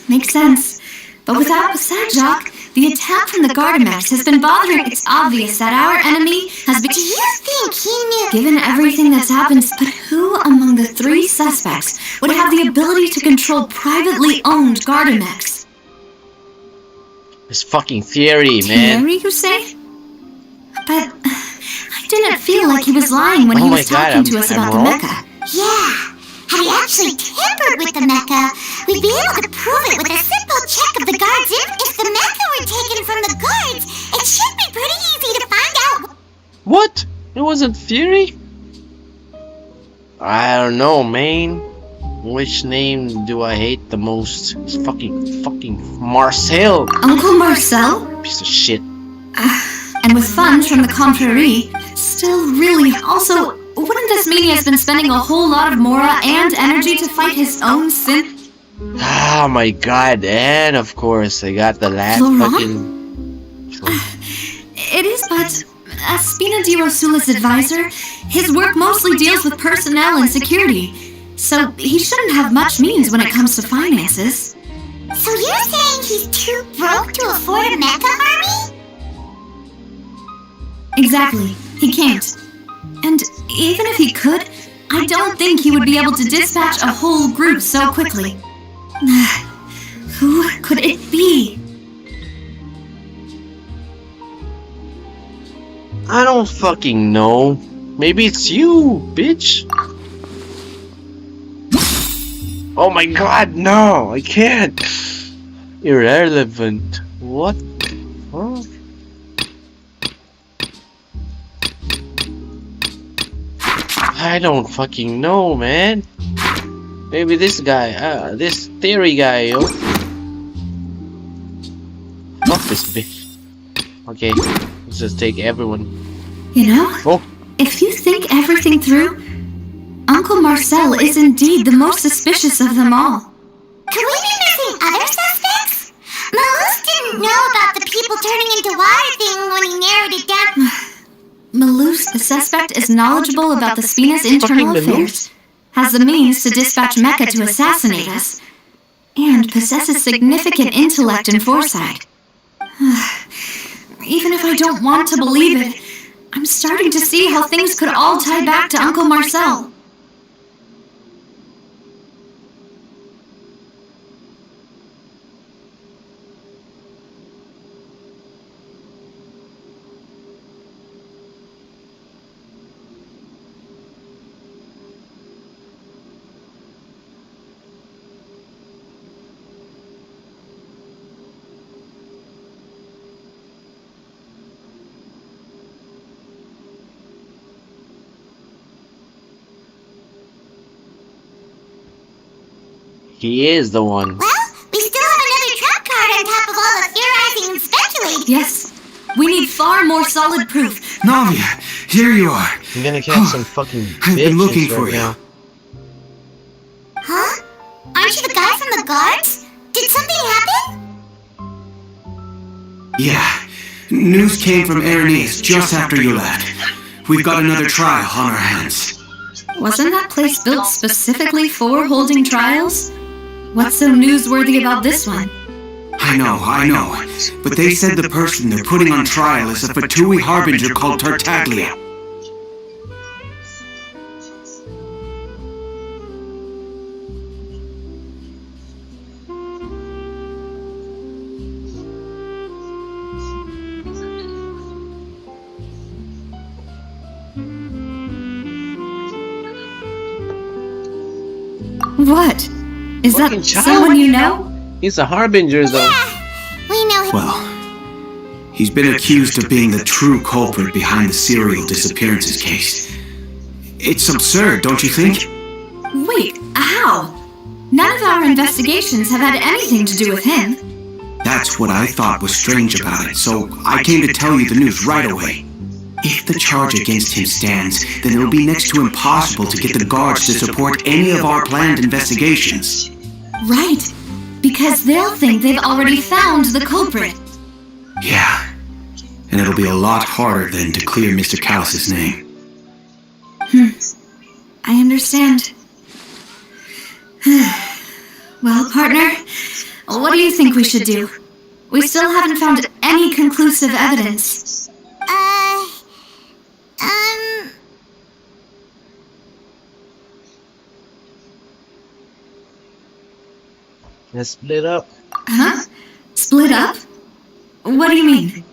A: Makes sense. But without Jacques, the attack from the Gardamex has been bothering. It's obvious that our enemy has been...
E: Do you think he knew?
A: Given everything that's happened, but who among the three suspects would have the ability to control privately owned Gardamex?
B: This fucking theory, man.
A: Theory, you say? But I didn't feel like he was lying when he was talking to us about the Mecha.
E: Yeah. Had he actually tampered with the mecha, we'd be able to prove it with a simple check of the guards. If the mecha were taken from the guards, it should be pretty easy to find out.
B: What? It wasn't theory? I don't know, man. Which name do I hate the most? It's fucking Marcel.
A: Uncle Marcel?
B: Piece of shit.
A: And with funds from the Confrérie, still really also... Wouldn't this mean he has been spending a whole lot of mora and energy to fight his own synth?
B: Oh my god, and of course, I got the last
A: Laurent? It is, but as Spina di Rosula's advisor, his work mostly deals with personnel and security, so he shouldn't have much means when it comes to finances.
E: So you're saying he's too broke to afford a mecha army?
A: Exactly, he can't. And even if he could, I don't think he would be able to dispatch a whole group so quickly. Who could it be?
B: I don't fucking know. Maybe it's you, bitch. Oh my god, no, I can't. Irrelevant. What the fuck? I don't fucking know, man. Maybe this guy, this theory guy, yo. Fuck this bitch. Okay, let's just take everyone.
A: You know, if you think everything through, Uncle Marcel is indeed the most suspicious of them all.
E: Could we be missing other suspects? Malus didn't know about the people turning into water thing when he narrowed it down.
A: Malus, the suspect, is knowledgeable about the Spina's internal affairs, has the means to dispatch Mecha to assassinate us, and possesses significant intellect and foresight. Even if I don't want to believe it, I'm starting to see how things could all tie back to Uncle Marcel.
B: He is the one.
E: Well, we still have another trap card on top of all the theories
A: Yes. We need far more solid proof.
I: Navia, here you are.
B: I'm gonna catch some fucking
I: I've been looking
B: bitches
I: for
B: right
I: you.
B: now.
E: Huh? Aren't you the guy from the guards? Did something happen?
I: Yeah. News came from Irenaeus just after you left. We've got another trial on our hands.
A: Wasn't that place built specifically for holding trials? What's so newsworthy about this one?
I: I know. But they said the person they're putting on trial is a Fatui harbinger called Tartaglia.
A: What? Is that
B: Fucking child.
A: someone you know?
B: He's a harbinger, though.
E: We know him.
I: Well, he's been accused of being the true culprit behind the serial disappearances case. It's absurd, don't you think?
A: Wait, how? None of our investigations have had anything to do with him.
I: That's what I thought was strange about it, so I came to tell you the news right away. If the charge against him stands, then it'll be next to impossible to get the guards to support any of our planned investigations.
A: Right. Because they'll think they've already found the culprit.
I: Yeah. And it'll be a lot harder then to clear Mr. Callus's name.
A: I understand. Well, partner, what do you think we should do? We still haven't found any conclusive evidence.
B: Let's split up.
A: Huh? Split up? What do you mean?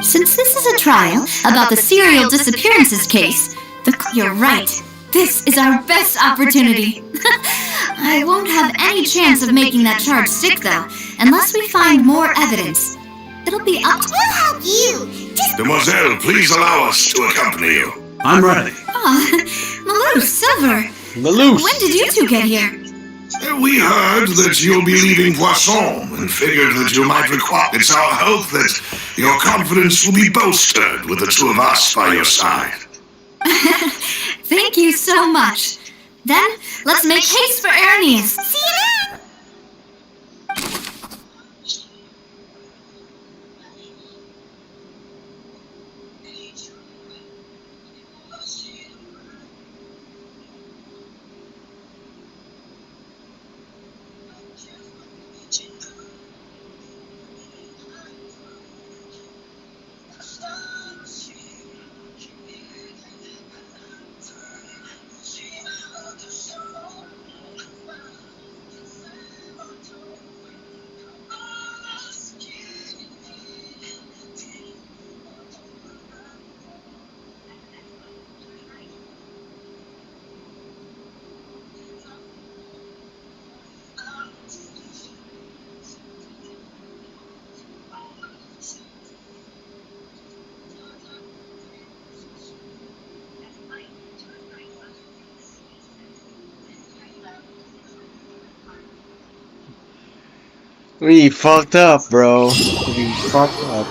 A: Since this is a trial about the serial disappearances case, you're right. This is our best opportunity. I won't have any chance of making that charge stick, though, unless we find more evidence. It'll be up to...
E: We'll help you. Just
D: Demoiselle, please allow us to accompany you.
I: I'm ready.
A: Malou, Silver.
B: Maloose.
A: When did you two get here?
D: We heard that you'll be leaving Poisson and figured that you might require. It's our hope that your confidence will be bolstered with the two of us by your side.
A: Thank you so much. Then, let's make haste for Irenaeus. See you then!
B: We fucked up, bro. We fucked up.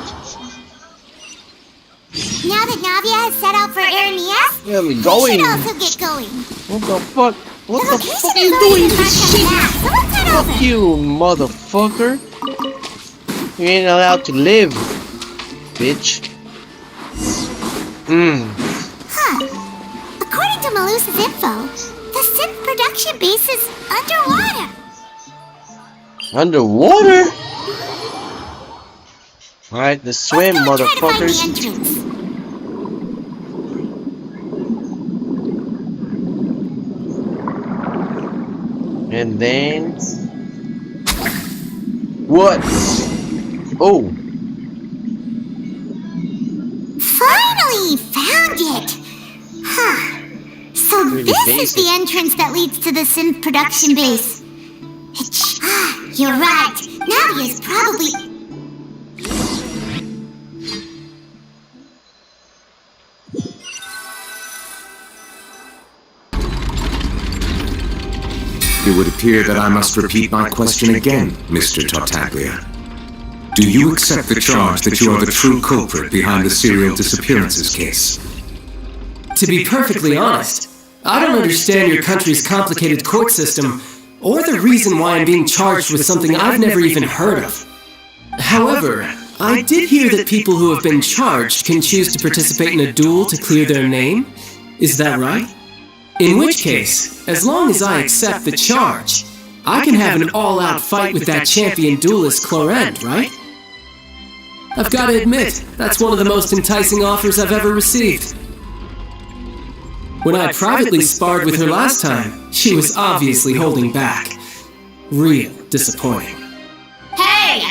E: Now that Navia has set out for Erinias,
B: Where are we
E: we
B: going?
E: should also get going.
B: What the fuck? What the
E: location
B: fuck are
E: is
B: you
E: already
B: doing?
E: marked on the map, so let's head over.
B: Fuck you, motherfucker. You ain't allowed to live, bitch.
E: Huh. According to Malusa's info, the synth production base is underwater.
B: Underwater? Alright, let's swim,
E: Let's go try to find
B: motherfuckers.
E: the entrance.
B: And then... What? Oh!
E: Finally found it! Huh. So
B: Really
E: this is
B: basic.
E: the entrance that leads to the synth production base. You're right. Navia's probably...
C: It would appear that I must repeat my question again, Mr. Tartaglia. Do you accept the charge that you are the true culprit behind the serial disappearances case?
J: To be perfectly honest, I don't understand your country's complicated court system or the reason why I'm being charged with something I've never even heard of. However, I did hear that people who have been charged can choose to participate in a duel to clear their name. Is that right? In which case, as long as I accept the charge, I can have an all-out fight with that champion duelist Clorent, right? I've got to admit, that's one of the most enticing offers I've ever received. When I privately sparred with her last time, she was obviously holding back. Real disappointing.
A: Hey!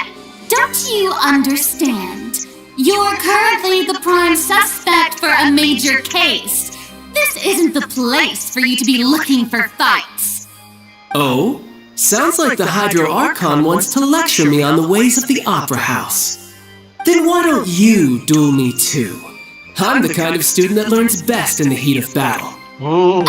A: Don't you understand? You're currently the prime suspect for a major case. This isn't the place for you to be looking for fights.
J: Oh? Sounds like the Hydro Archon wants to lecture me on the ways of the Opera House. Then why don't you duel me too? I'm the kind of student that learns best in the heat of battle.
A: No.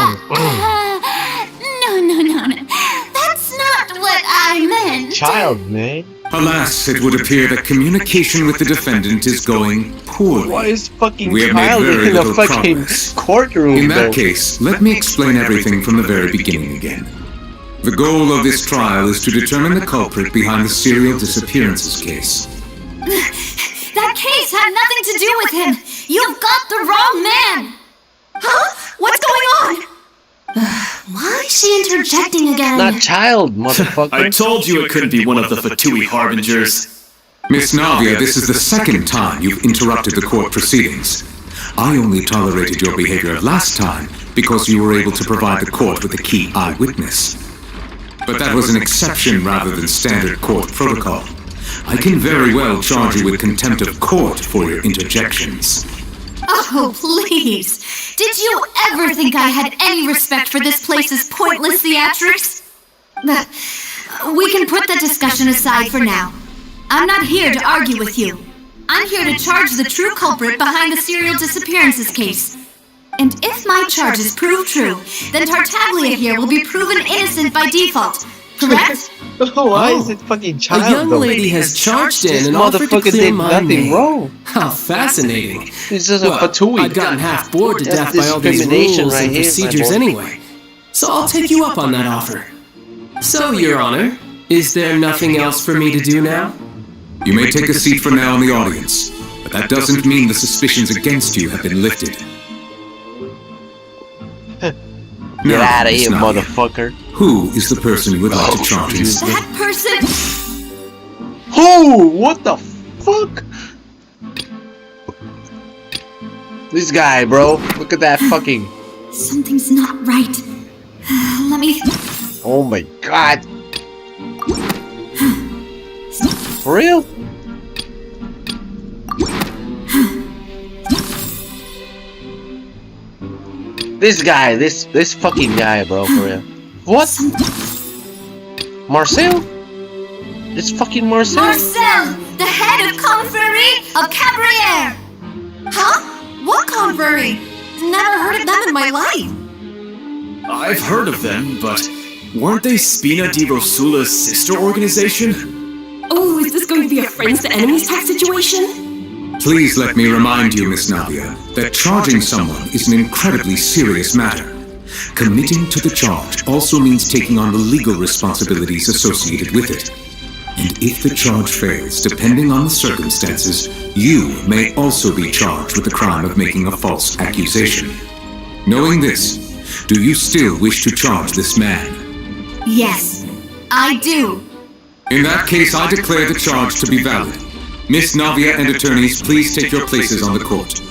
A: That's not what I meant.
B: Child, man.
C: Alas, it would appear that communication with the defendant is going poorly.
B: Why is fucking
C: We have made
B: child
C: very
B: in a
C: little
B: fucking
C: progress.
B: courtroom,
C: In that
B: though?
C: case, let me explain everything from the very beginning again. The goal of this trial is to determine the culprit behind the serial disappearances case.
A: That case had nothing to do with him. You've got the wrong man. Huh? What's going on? Why is she interjecting again?
B: Not child, motherfucker.
H: I told you it couldn't be one of the Fatui Harbingers.
C: Miss Navia, this is the second time you've interrupted the court proceedings. I only tolerated your behavior last time because you were able to provide the court with a key eyewitness. But that was an exception rather than standard court protocol. I can very well charge you with contempt of court for your interjections.
A: Oh, please. Did you ever think I had any respect for this place's pointless theatrics? We can put that discussion aside for now. I'm not here to argue with you. I'm here to charge the true culprit behind the serial disappearances case. And if my charges prove true, then Tartaglia here will be proven innocent by default. Correct?
B: Why is it fucking child,
J: A young
B: though?
J: lady has charged
B: This
J: in and offered to
B: motherfucker
J: clear
B: did
J: my
B: nothing
J: name.
B: wrong.
J: How fascinating.
B: He's just a
J: Well,
B: fatui.
J: I'd gotten half bored to
B: That's
J: death by all these
B: discrimination
J: rules
B: right
J: and
B: here, my
J: procedures
B: boy.
J: anyway. So I'll take you up on that offer. So, Your Honor, is there nothing else for me to do now?
C: You may take a seat for now in the audience, but that doesn't mean the suspicions against you have been lifted.
B: Get out of
C: Miss
B: here,
C: Navia,
B: motherfucker.
C: Who is the person you would like to charge?
A: That person...
B: Oh, what the fuck? This guy, bro. Look at that fucking...
A: Something's not right. Let me...
B: Oh my god. For real? This guy, this fucking guy, bro, for real. What? Marcel? It's fucking Marcel?
A: Marcel, the head of Confrérie of Cabriere. Huh? What Confrérie? Never heard of them in my life.
H: I've heard of them, but weren't they Spina di Rosula's sister organization?
J: going to be a friends to enemies type situation?
C: Please let me remind you, Miss Navia, that charging someone is an incredibly serious matter. Committing to the charge also means taking on the legal responsibilities associated with it. And if the charge fails, depending on the circumstances, you may also be charged with the crime of making a false accusation. Knowing this, do you still wish to charge this man?
A: Yes, I do.
C: In that case, I declare the charge to be valid. Miss Navia and attorneys, please take your places on the court.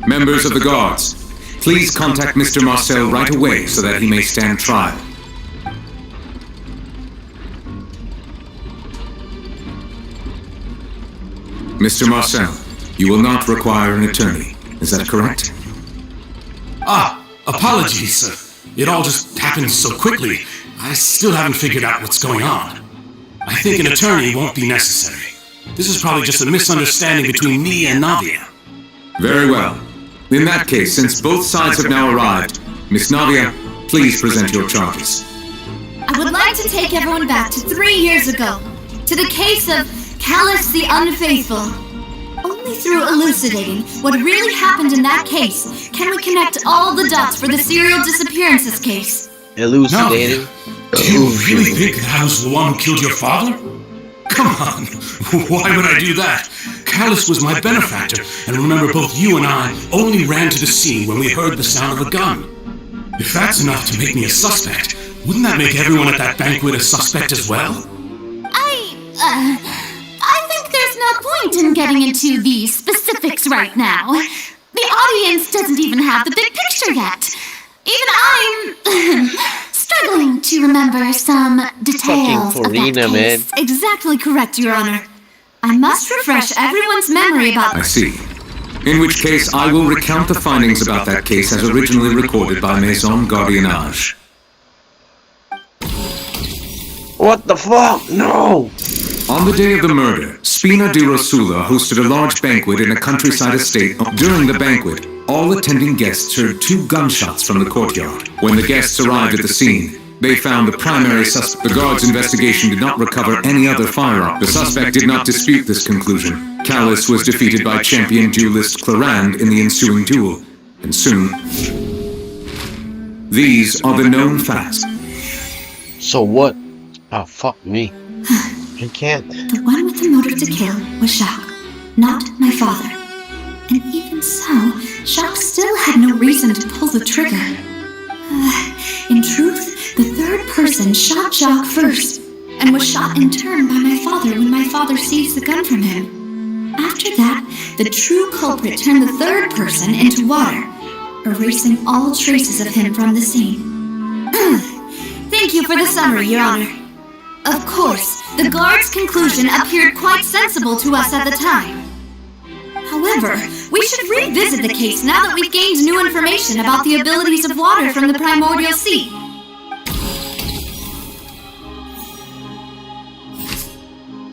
C: Members of the guards, please contact Mr. Marcel right away so that he may stand trial. Mr. Marcel, you will not require an attorney. Is that correct?
D: Apologies. It all just happened so quickly. I still haven't figured out what's going on. I think an attorney won't be necessary. This is probably just a misunderstanding between me and Navia.
C: Very well. In that case, since both sides have now arrived, Miss Navia, please present your charges.
A: I would like to take everyone back to 3 years ago, to the case of Callus the Unfaithful. Only through elucidating what really happened in that case can we connect all the dots for the serial disappearances case.
B: Elucidating?
D: Do you really think that I was the one who killed your father? Come on, why would I do that? Callus was my benefactor, and remember both you and I only ran to the scene when we heard the sound of a gun. If that's enough to make me a suspect, wouldn't that make everyone at that banquet a suspect as well?
A: I think there's no point in getting into the specifics right now. The audience doesn't even have the big picture yet. Even I'm struggling to remember some details of that case.
B: Man.
A: Exactly correct, Your Honor. I must refresh everyone's memory about...
C: I see. In which case, I will recount the findings about that case as originally recorded by Maison Gardiennage.
B: What the fuck? No!
C: On the day of the murder, Spina di Rosula hosted a large banquet in a countryside estate. During the banquet, all attending guests heard 2 gunshots from the courtyard. When the guests arrived at the scene, they found the primary suspect. The guards' investigation did not recover any other firearm. The suspect did not dispute this conclusion. Callus was defeated by champion duelist Clarand in the ensuing duel, and soon... These are the known facts.
B: So what? Oh, fuck me. I can't.
A: The one with the motive to kill was Jacques, not my father. And even so, Jacques still had no reason to pull the trigger. In truth, the third person shot Jacques first, and was shot in turn by my father when my father seized the gun from him. After that, the true culprit turned the third person into water, erasing all traces of him from the scene. Thank you for the summary, Your Honor. Of course, the guard's conclusion appeared quite sensible to us at the time. However, we should revisit the case now that we've gained new information about the abilities of water from the primordial sea.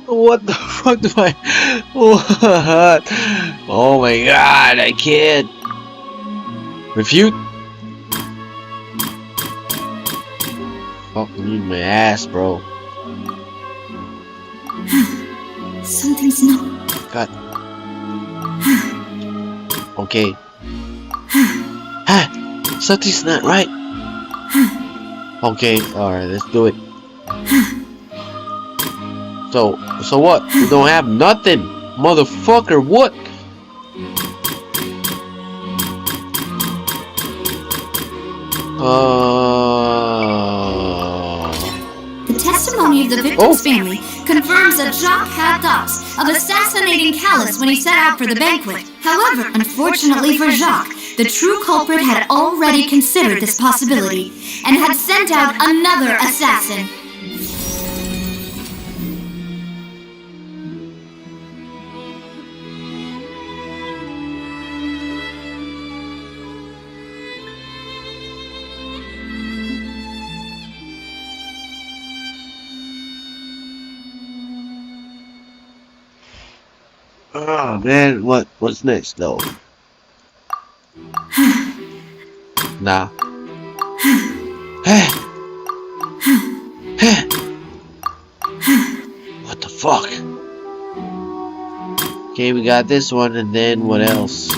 B: What the fuck do I... What? Oh my god, I can't. Refute? Fuck me in my ass, bro.
A: Something's not...
B: God. Okay. Something's not right. Okay, alright, let's do it. So what? We don't have nothing, motherfucker, what?
A: The testimony of the victim's family confirms that Jacques had thoughts of assassinating Callus when he set out for the banquet. However, unfortunately for Jacques, the true culprit had already considered this possibility and had sent out another assassin.
B: Oh man, what's next though? Nah. Fuck. Okay, we got this one, and then what else?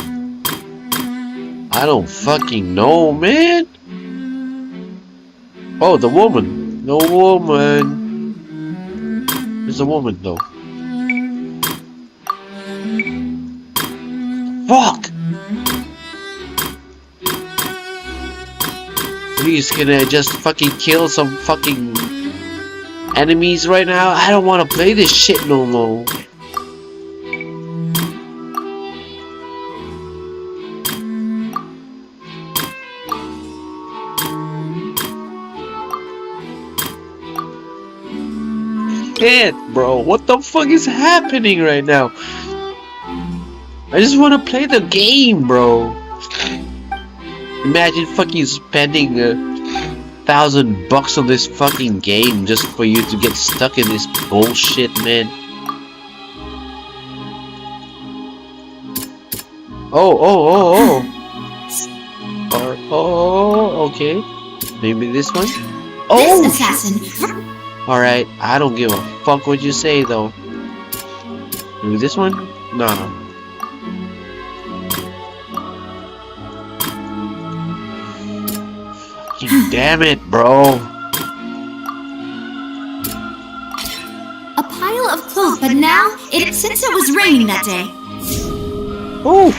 B: I don't fucking know, man. Oh, the woman. No woman. There's a woman, though. Fuck! Are you just gonna just fucking kill some fucking enemies right now? I don't want to play this shit no more. Can't, bro. What the fuck is happening right now? I just want to play the game, bro. Imagine fucking spending $1,000 on this fucking game just for you to get stuck in this bullshit, man. Oh, okay. Maybe this one? Oh!
E: This assassin.
B: Alright, I don't give a fuck what you say, though. Maybe this one? No. Damn it, bro.
E: A pile of clothes, but now, since it was raining that day.
B: Oh!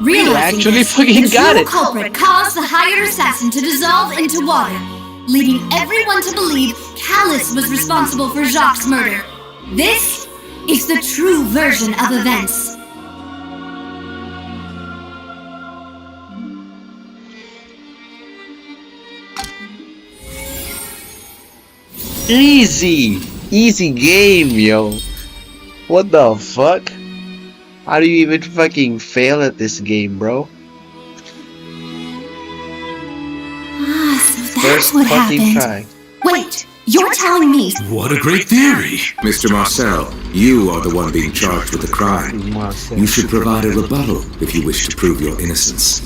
E: Realizing
B: You actually
E: this,
B: fucking got
E: the
B: it.
E: true culprit caused the hired assassin to dissolve into water, leading everyone to believe Callus was responsible for Jacques' murder. This is the true version of events.
B: Easy game, yo. What the fuck? How do you even fucking fail at this game, bro?
E: So that's
B: First
E: what
B: fucking
E: happened.
B: try.
E: Wait, you're telling me?
D: What a great theory!
C: Mr. Marcel, you are the one being charged with the crime. You should provide a rebuttal if you wish to prove your innocence.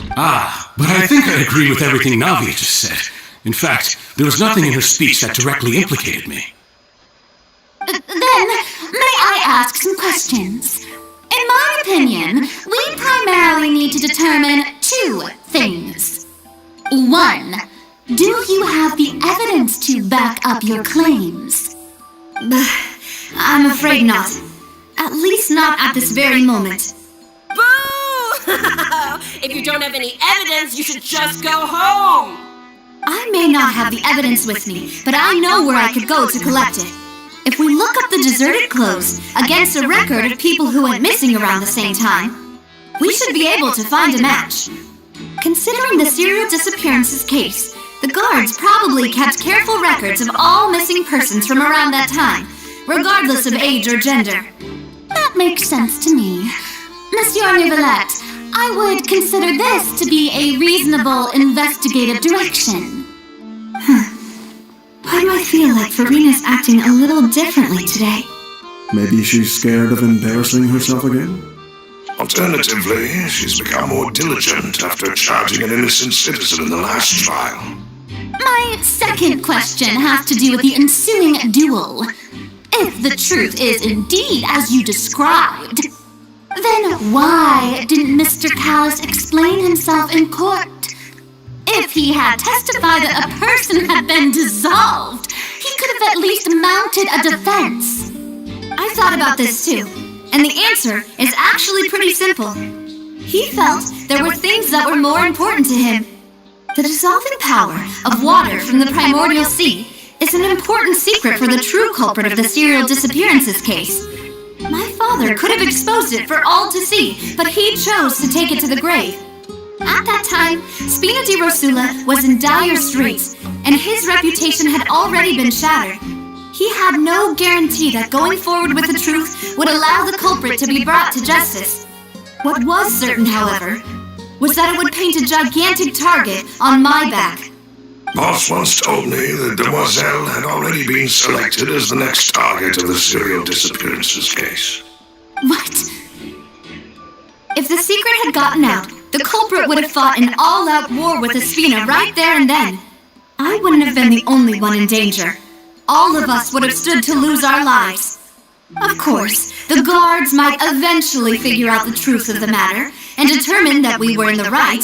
D: But I think I agree with everything Navia just said. In fact, there was nothing in her speech that directly implicated me.
E: Then, may I ask some questions? In my opinion, we primarily need to determine two things. One, do you have the evidence to back up your claims? I'm afraid not. At least not at this very moment.
F: Boo! If you don't have any evidence, you should just go home!
E: I may not have the evidence with me, but I know where I could go to collect it. If we look up the deserted clothes against a record of people who went missing around the same time, we should be able to find a match. Considering the serial disappearances case, the guards probably kept careful records of all missing persons from around that time, regardless of age or gender. That makes sense to me. Monsieur Neuvillette, I would consider this to be a reasonable investigative direction.
A: Why do I feel like Farina's acting a little differently today?
K: Maybe she's scared of embarrassing herself again?
D: Alternatively, she's become more diligent after charging an innocent citizen in the last trial.
E: My second question has to do with the ensuing duel. If the truth is indeed as you described, then why didn't Mr. Callus explain himself in court? If he had testified that a person had been dissolved, he could have at least mounted a defense. I thought about this too, and the answer is actually pretty simple. He felt there were things that were more important to him. The dissolving power of water from the primordial sea is an important secret for the true culprit of the serial disappearances case. My father could have exposed it for all to see, but he chose to take it to the grave. At that time, Spina di Rosula was in dire straits, and his reputation had already been shattered. He had no guarantee that going forward with the truth would allow the culprit to be brought to justice. What was certain, however, was that it would paint a gigantic target on my back.
D: Boss once told me that Demoiselle had already been selected as the next target of the serial disappearances case.
E: What? If the secret had gotten out, the culprit would have fought an all-out war with Espina right there and then. I wouldn't have been the only one in danger. All of us would have stood to lose our lives.
A: Of course, the guards might eventually figure out the truth of the matter and determine that we were in the right.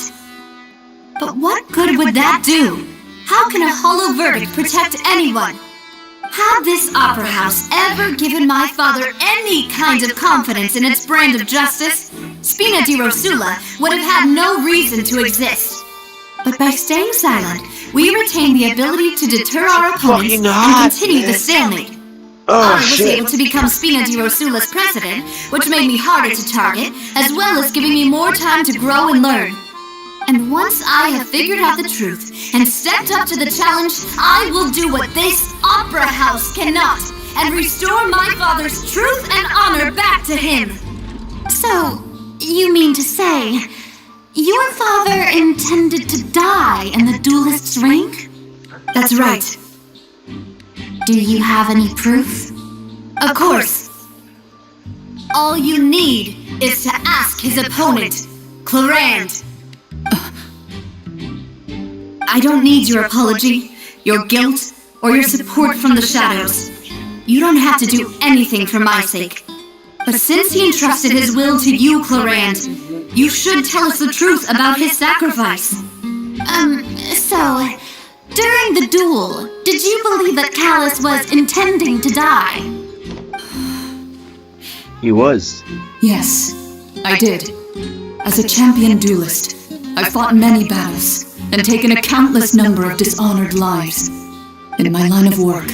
A: But what good would that do? How can a hollow verdict protect anyone? Had this opera house ever given my father any kind of confidence in its brand of justice, Spina di Rosula would have had no reason to exist. But by staying silent, we retain the ability to deter our opponents and continue the stalemate. I was able to become Spina di Rosula's president, which made me harder to target, as well as giving me more time to grow and learn. And once I have figured out the truth and stepped up to the challenge, I will do what this opera house cannot, and restore my father's truth and honor back to him.
E: So, you mean to say, your father intended to die in the duelist's ring?
A: That's right.
E: Do you have any proof?
A: Of course. All you need is to ask his opponent, Clarand. I don't need your apology, your guilt, or your support from the shadows. You don't have to do anything for my sake. But since he entrusted his will to you, Clarand, you should tell us the truth about his sacrifice.
E: So, during the duel, did you believe that Callus was intending to die?
B: He was.
G: Yes, I did. As a champion duelist, I fought many battles and taken a countless number of dishonored lives. In my line of work,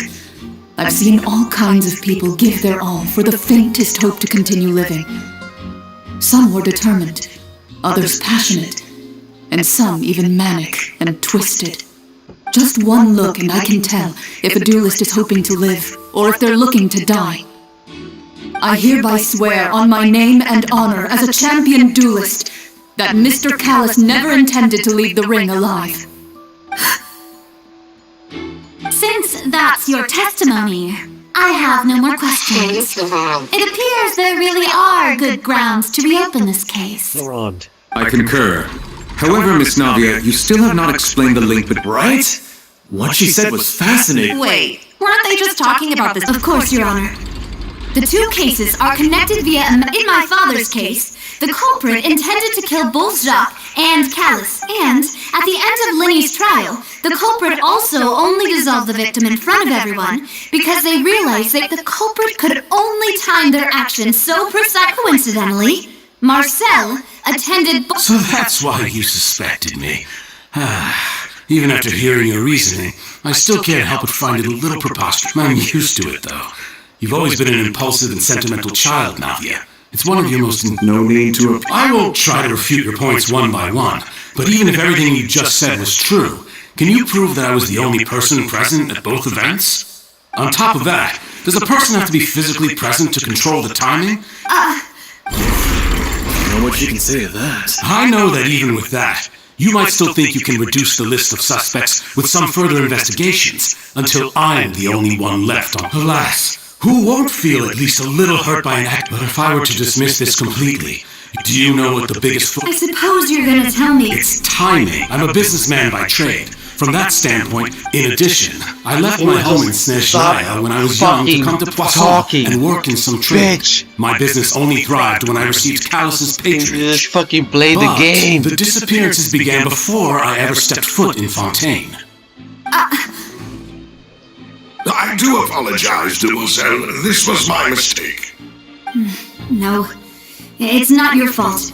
G: I've seen all kinds of people give their all for the faintest hope to continue living. Some were determined, others passionate, and some even manic and twisted. Just one look and I can tell if a duelist is hoping to live or if they're looking to die. I hereby swear on my name and honor as a champion duelist that Mr. Callus never intended to leave the ring alive.
E: Since that's your testimony, I have no more questions. It appears there really are good grounds to reopen this case.
B: Clarand.
C: I concur. However, Miss Navia, you still have not explained the link between...
I: Right? What she said was fascinating.
A: Wait, weren't they just talking about this? Of course, Your Honor. The two cases are connected via... In my father's case, the culprit intended to kill both Jacques and Callus, and at the end of Linny's trial, the culprit also only dissolved the victim in front of everyone because they realized that the culprit could only time their actions so coincidentally. Marcel attended...
D: So that's why you suspected me. Even after hearing your reasoning, I still can't help but find it a little preposterous. I'm used to it, though. You've always been an impulsive and sentimental child, Navia. It's one of your most...
K: No need to...
D: I won't try to refute your points one by one, but even if everything you just said was true, can you prove that I was the only person present at both events? On top of that, does a person have to be physically present to control the timing?
I: I don't know what you can say to that.
D: I know that even with that, you might still think you can reduce the list of suspects with some further investigations until I'm the only one left on... Alas, who won't feel at least a little hurt by an act? But if I were to dismiss this completely, do you know what the biggest...
A: I suppose you're gonna tell me.
D: It's timing. I'm a businessman by trade. From that standpoint, in addition, I left my home in Snezhnaya when I was young to come to Poisson and work in some trade. My business only thrived when I received Callus's patronage.
B: Just fucking play the game.
D: The disappearances began before I ever stepped foot in Fontaine. I do apologize, Demoiselle. This was my mistake.
A: No, it's not your fault.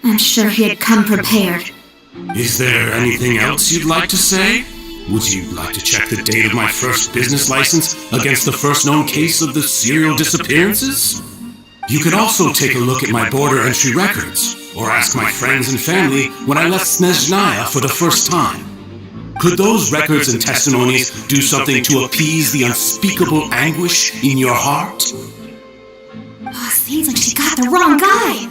A: I'm sure he had come prepared.
D: Is there anything else you'd like to say? Would you like to check the date of my first business license against the first known case of the serial disappearances? You could also take a look at my border entry records, or ask my friends and family when I left Snezhnaya for the first time. Could those records and testimonies do something to appease the unspeakable anguish in your heart?
A: Oh, seems like she got the wrong guy.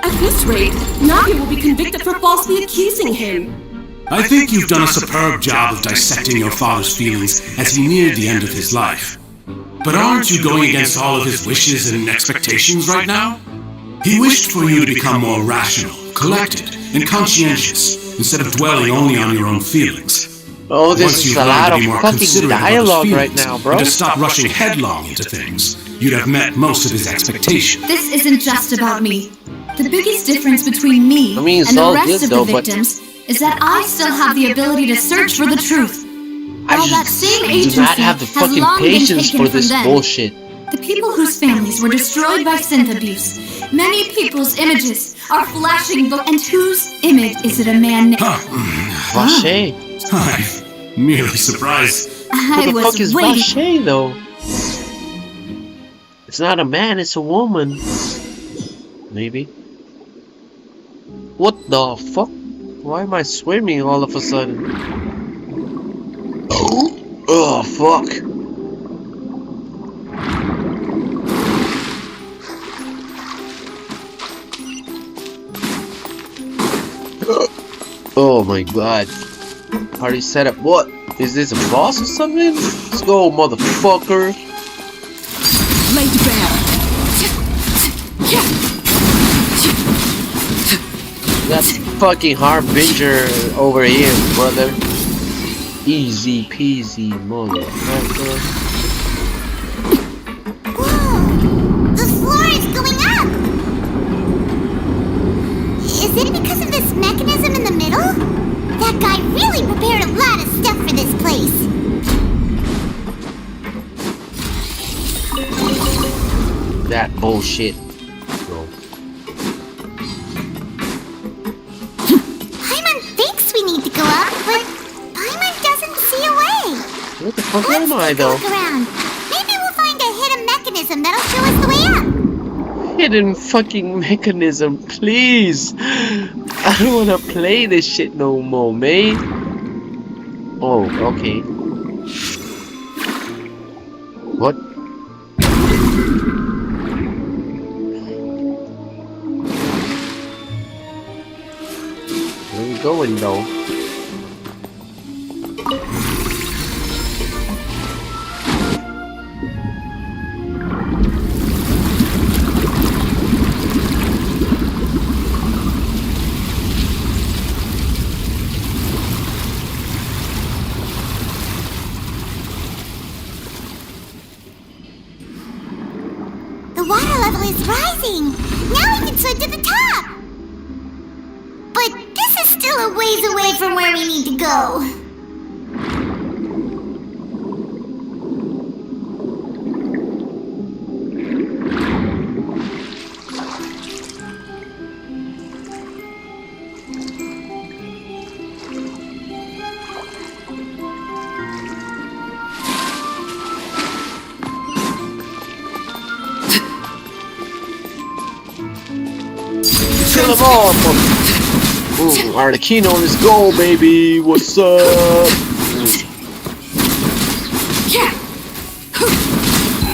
F: At this rate, Navia will be convicted for falsely accusing him.
D: I think you've done a superb job of dissecting your father's feelings as he neared the end of his life. But aren't you going against all of his wishes and expectations right now? He wished for you to become more rational, collected, and conscientious, instead of dwelling only on your own feelings.
B: Oh, this
C: Once
B: is
C: you've
B: a
C: learned
B: lot
C: to
B: of
C: be more
B: fucking
C: considerate of
B: dialogue
C: others'
B: right
C: feelings
B: now, bro.
C: and to stop rushing headlong into things, you'd have met most of his expectations.
A: This isn't just about me. The biggest difference between me
B: I mean, it's
A: and the
B: all
A: rest
B: good,
A: of
B: though,
A: the
B: but-
A: victims is that I still have the ability to search for the truth. While that same
B: do
A: agency
B: not have the
A: has
B: fucking
A: long been
B: patience
A: taken
B: for this
A: from them,
B: bullshit.
A: the people whose families were destroyed by synth abuse, many people's images are flashing and whose image is it a man named?
B: Vache.
C: I'm merely surprised.
A: I
B: Who the fuck
A: was
B: is
A: waiting.
B: Vache, though? It's not a man, it's a woman. Maybe. What the fuck? Why am I swimming all of a sudden? Oh, fuck. Oh my god. Party setup. What? Is this a boss or something? Let's go, motherfucker.
F: Laid bare.
B: That's fucking Harbinger over here, brother. Easy peasy, motherfucker.
E: Whoa! The floor is going up! Is it because of this mechanism in the middle? That guy really prepared a lot of stuff for this place.
B: That bullshit. Bro.
E: Paimon thinks we need to go up, but Paimon doesn't see a way.
B: What the fuck
E: Let's
B: am I,
E: take a
B: though?
E: look around. Maybe we'll find a hidden mechanism that'll show us the way up.
B: Hidden fucking mechanism, please. I don't wanna play this shit no more, man. Oh, okay. What? Where are we going, though?
E: The water level is rising. Now we can swim to the top. But this is still a ways away from where we need to go.
B: Kill them all, ooh, Arlecchino, let's go, baby. What's up?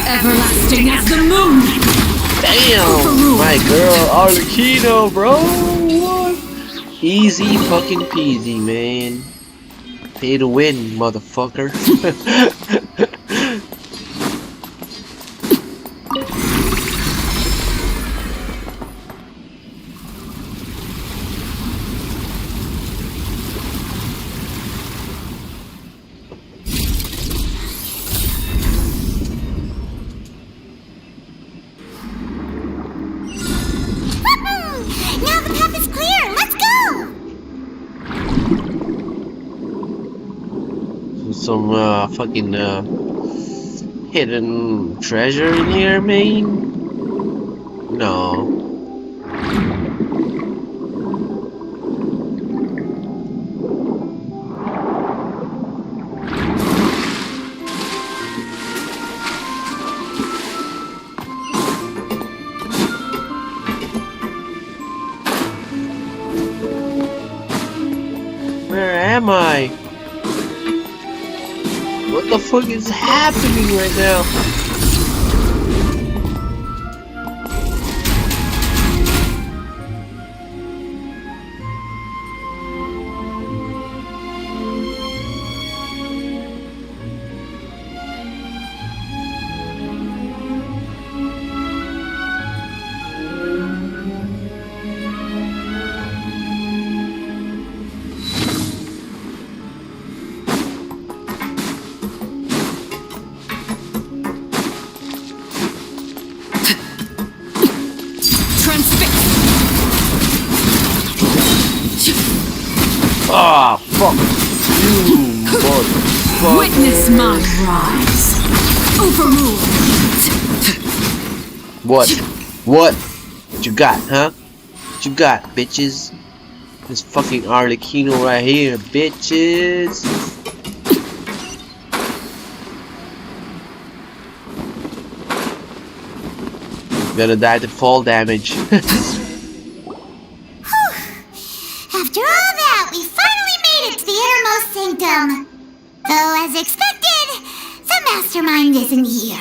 F: Everlasting as the moon.
B: Damn, my girl, Arlecchino, bro. What? Easy fucking peasy, man. Pay to win, motherfucker.
E: Now the path is clear. Let's go.
B: Some fucking hidden treasure in here, man? No. Where am I? What the fuck is happening right now? fuck?
G: Witness my rise. Overrule.
B: What? What you got, huh? What you got, bitches? This fucking Arlecchino right here, bitches. Gonna die to fall damage.
E: After all that, we finally made it to the innermost sanctum. Though, as expected, the mastermind isn't here.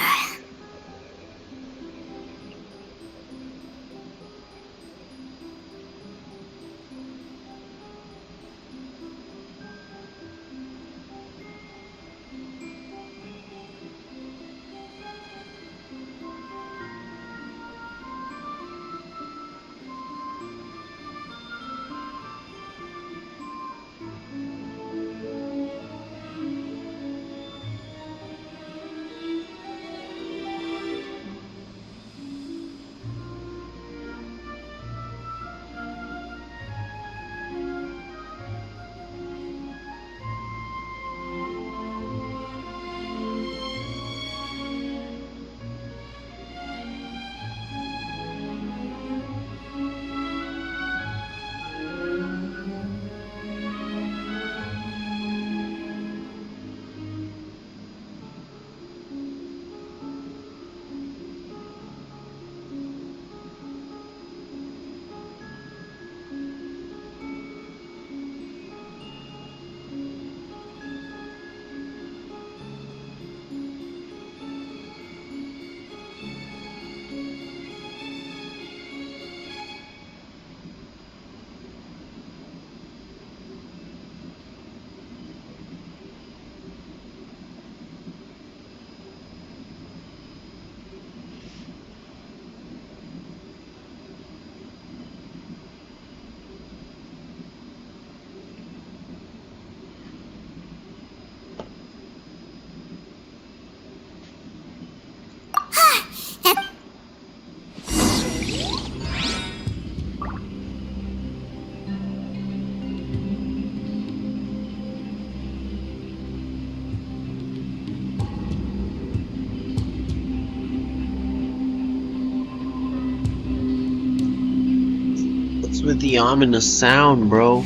B: With the ominous sound, bro.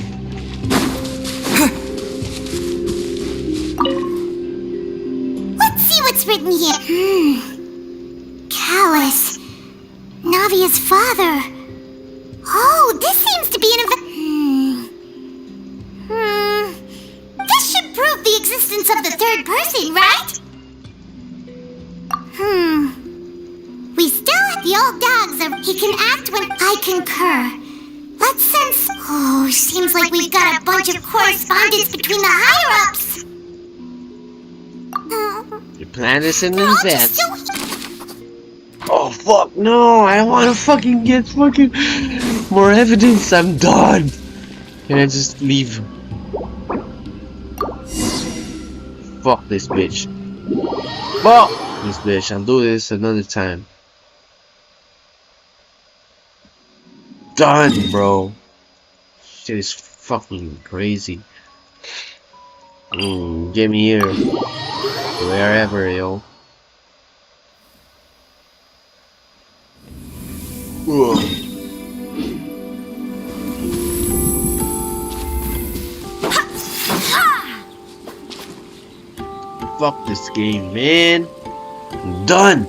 E: Let's see what's written here. Callus. Navia's father. Oh, this seems to be an This should prove the existence of the third person, right? We still have the old dogs of he can act when I concur. Let's sense... Oh, seems like we've got a bunch of correspondence between the higher-ups.
B: Your plan is in advance. Oh fuck no! I don't want to fucking get more evidence. I'm done. Can I just leave? Fuck this bitch. Fuck this bitch. I'll do this another time. Done, bro. Shit is fucking crazy. Get me here. Wherever, yo. Ugh. Fuck this game, man. I'm done.